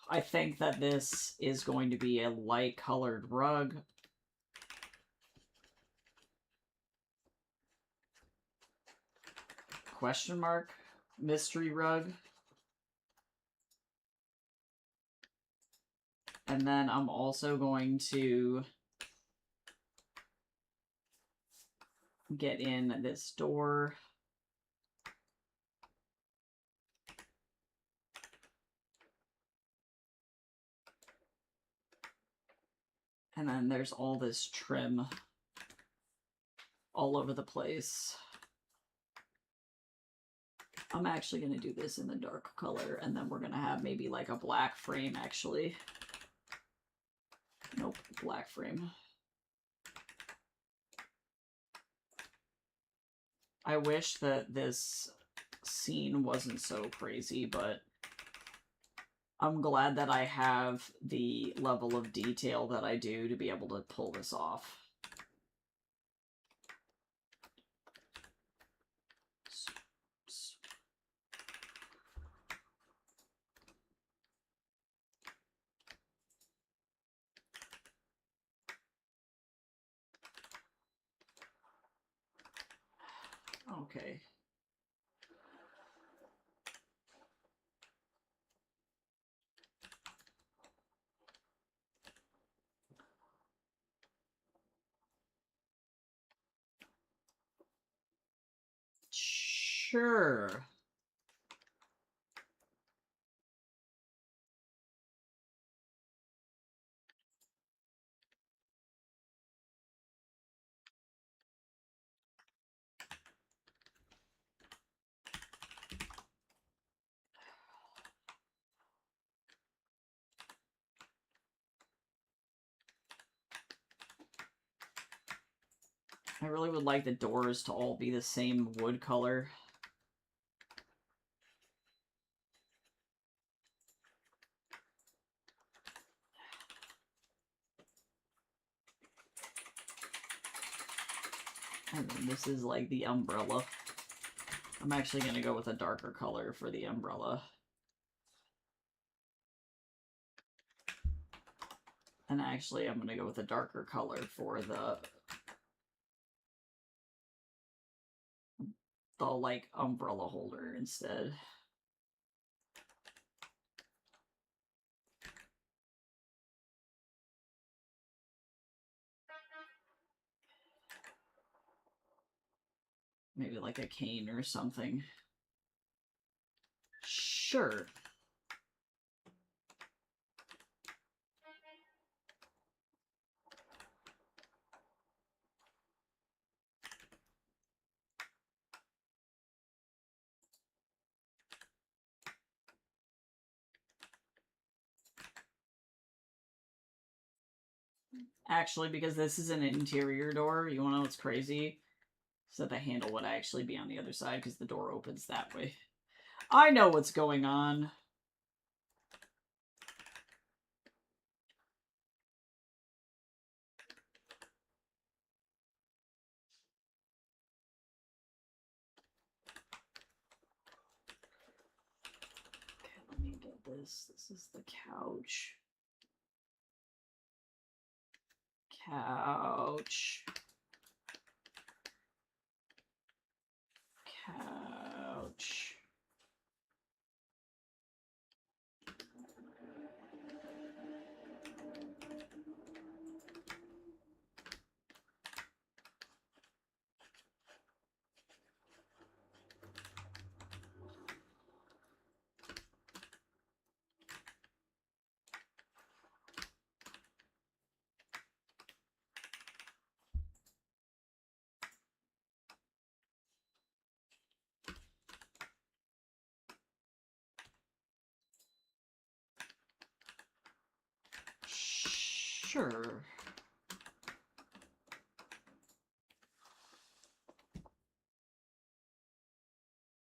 I think that this is going to be a light-colored rug. Question mark? Mystery rug. And then I'm also going to get in this door. And then there's all this trim all over the place. I'm actually going to do this in the dark color, and then we're going to have maybe like a black frame, actually. Nope, black frame. I wish that this scene wasn't so crazy, but I'm glad that I have the level of detail that I do to be able to pull this off. Okay. Sure. I really would like the doors to all be the same wood color. And then this is like the umbrella. I'm actually going to go with a darker color for the umbrella. And actually, I'm going to go with a darker color for the like umbrella holder instead. Maybe like a cane or something. Sure. Actually, because this is an interior door, you want to know what's crazy? So the handle would actually be on the other side because the door opens that way. I know what's going on. Okay, let me get this. This is the couch. Couch. Couch. Sure.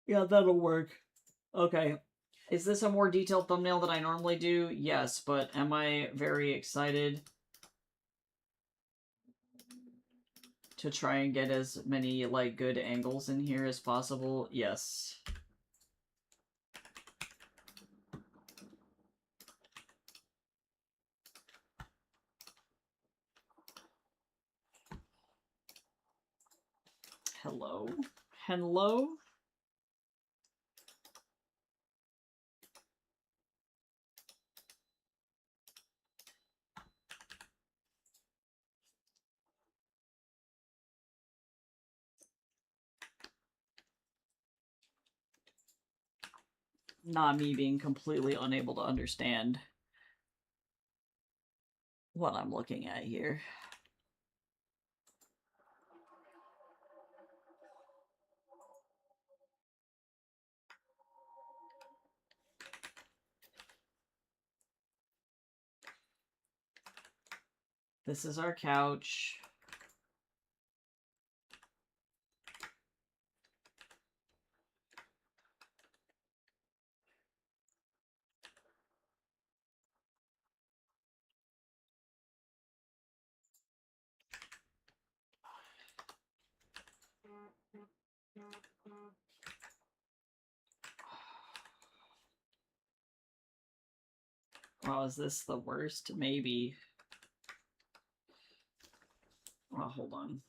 Yeah, that'll work. Okay. Is this a more detailed thumbnail than I normally do? Yes, but am I very excited to try and get as many, like, good angles in here as possible? Yes. Hello? Hello? Not me being completely unable to understand what I'm looking at here. This is our couch. Oh, is this the worst? Maybe. Oh, hold on.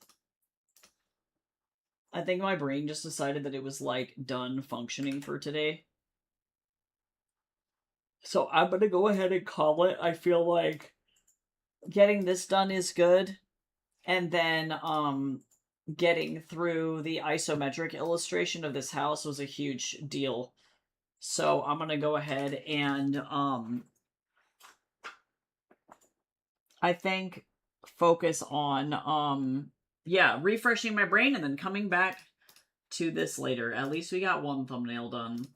I think my brain just decided that it was, like, done functioning for today. So I'm gonna go ahead and call it. I feel like getting this done is good. And then, getting through the isometric illustration of this house was a huge deal. So I'm going to go ahead and, I think, focus on, refreshing my brain and then coming back to this later. At least we got one thumbnail done.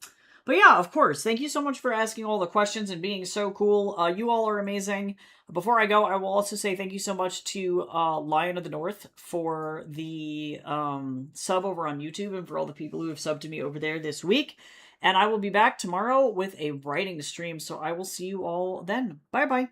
But yeah, of course, thank you so much for asking all the questions and being so cool. You all are amazing. Before I go, I will also say thank you so much to Lion of the North for the sub over on YouTube and for all the people who have subbed to me over there this week. And I will be back tomorrow with a writing stream, so I will see you all then. Bye-bye.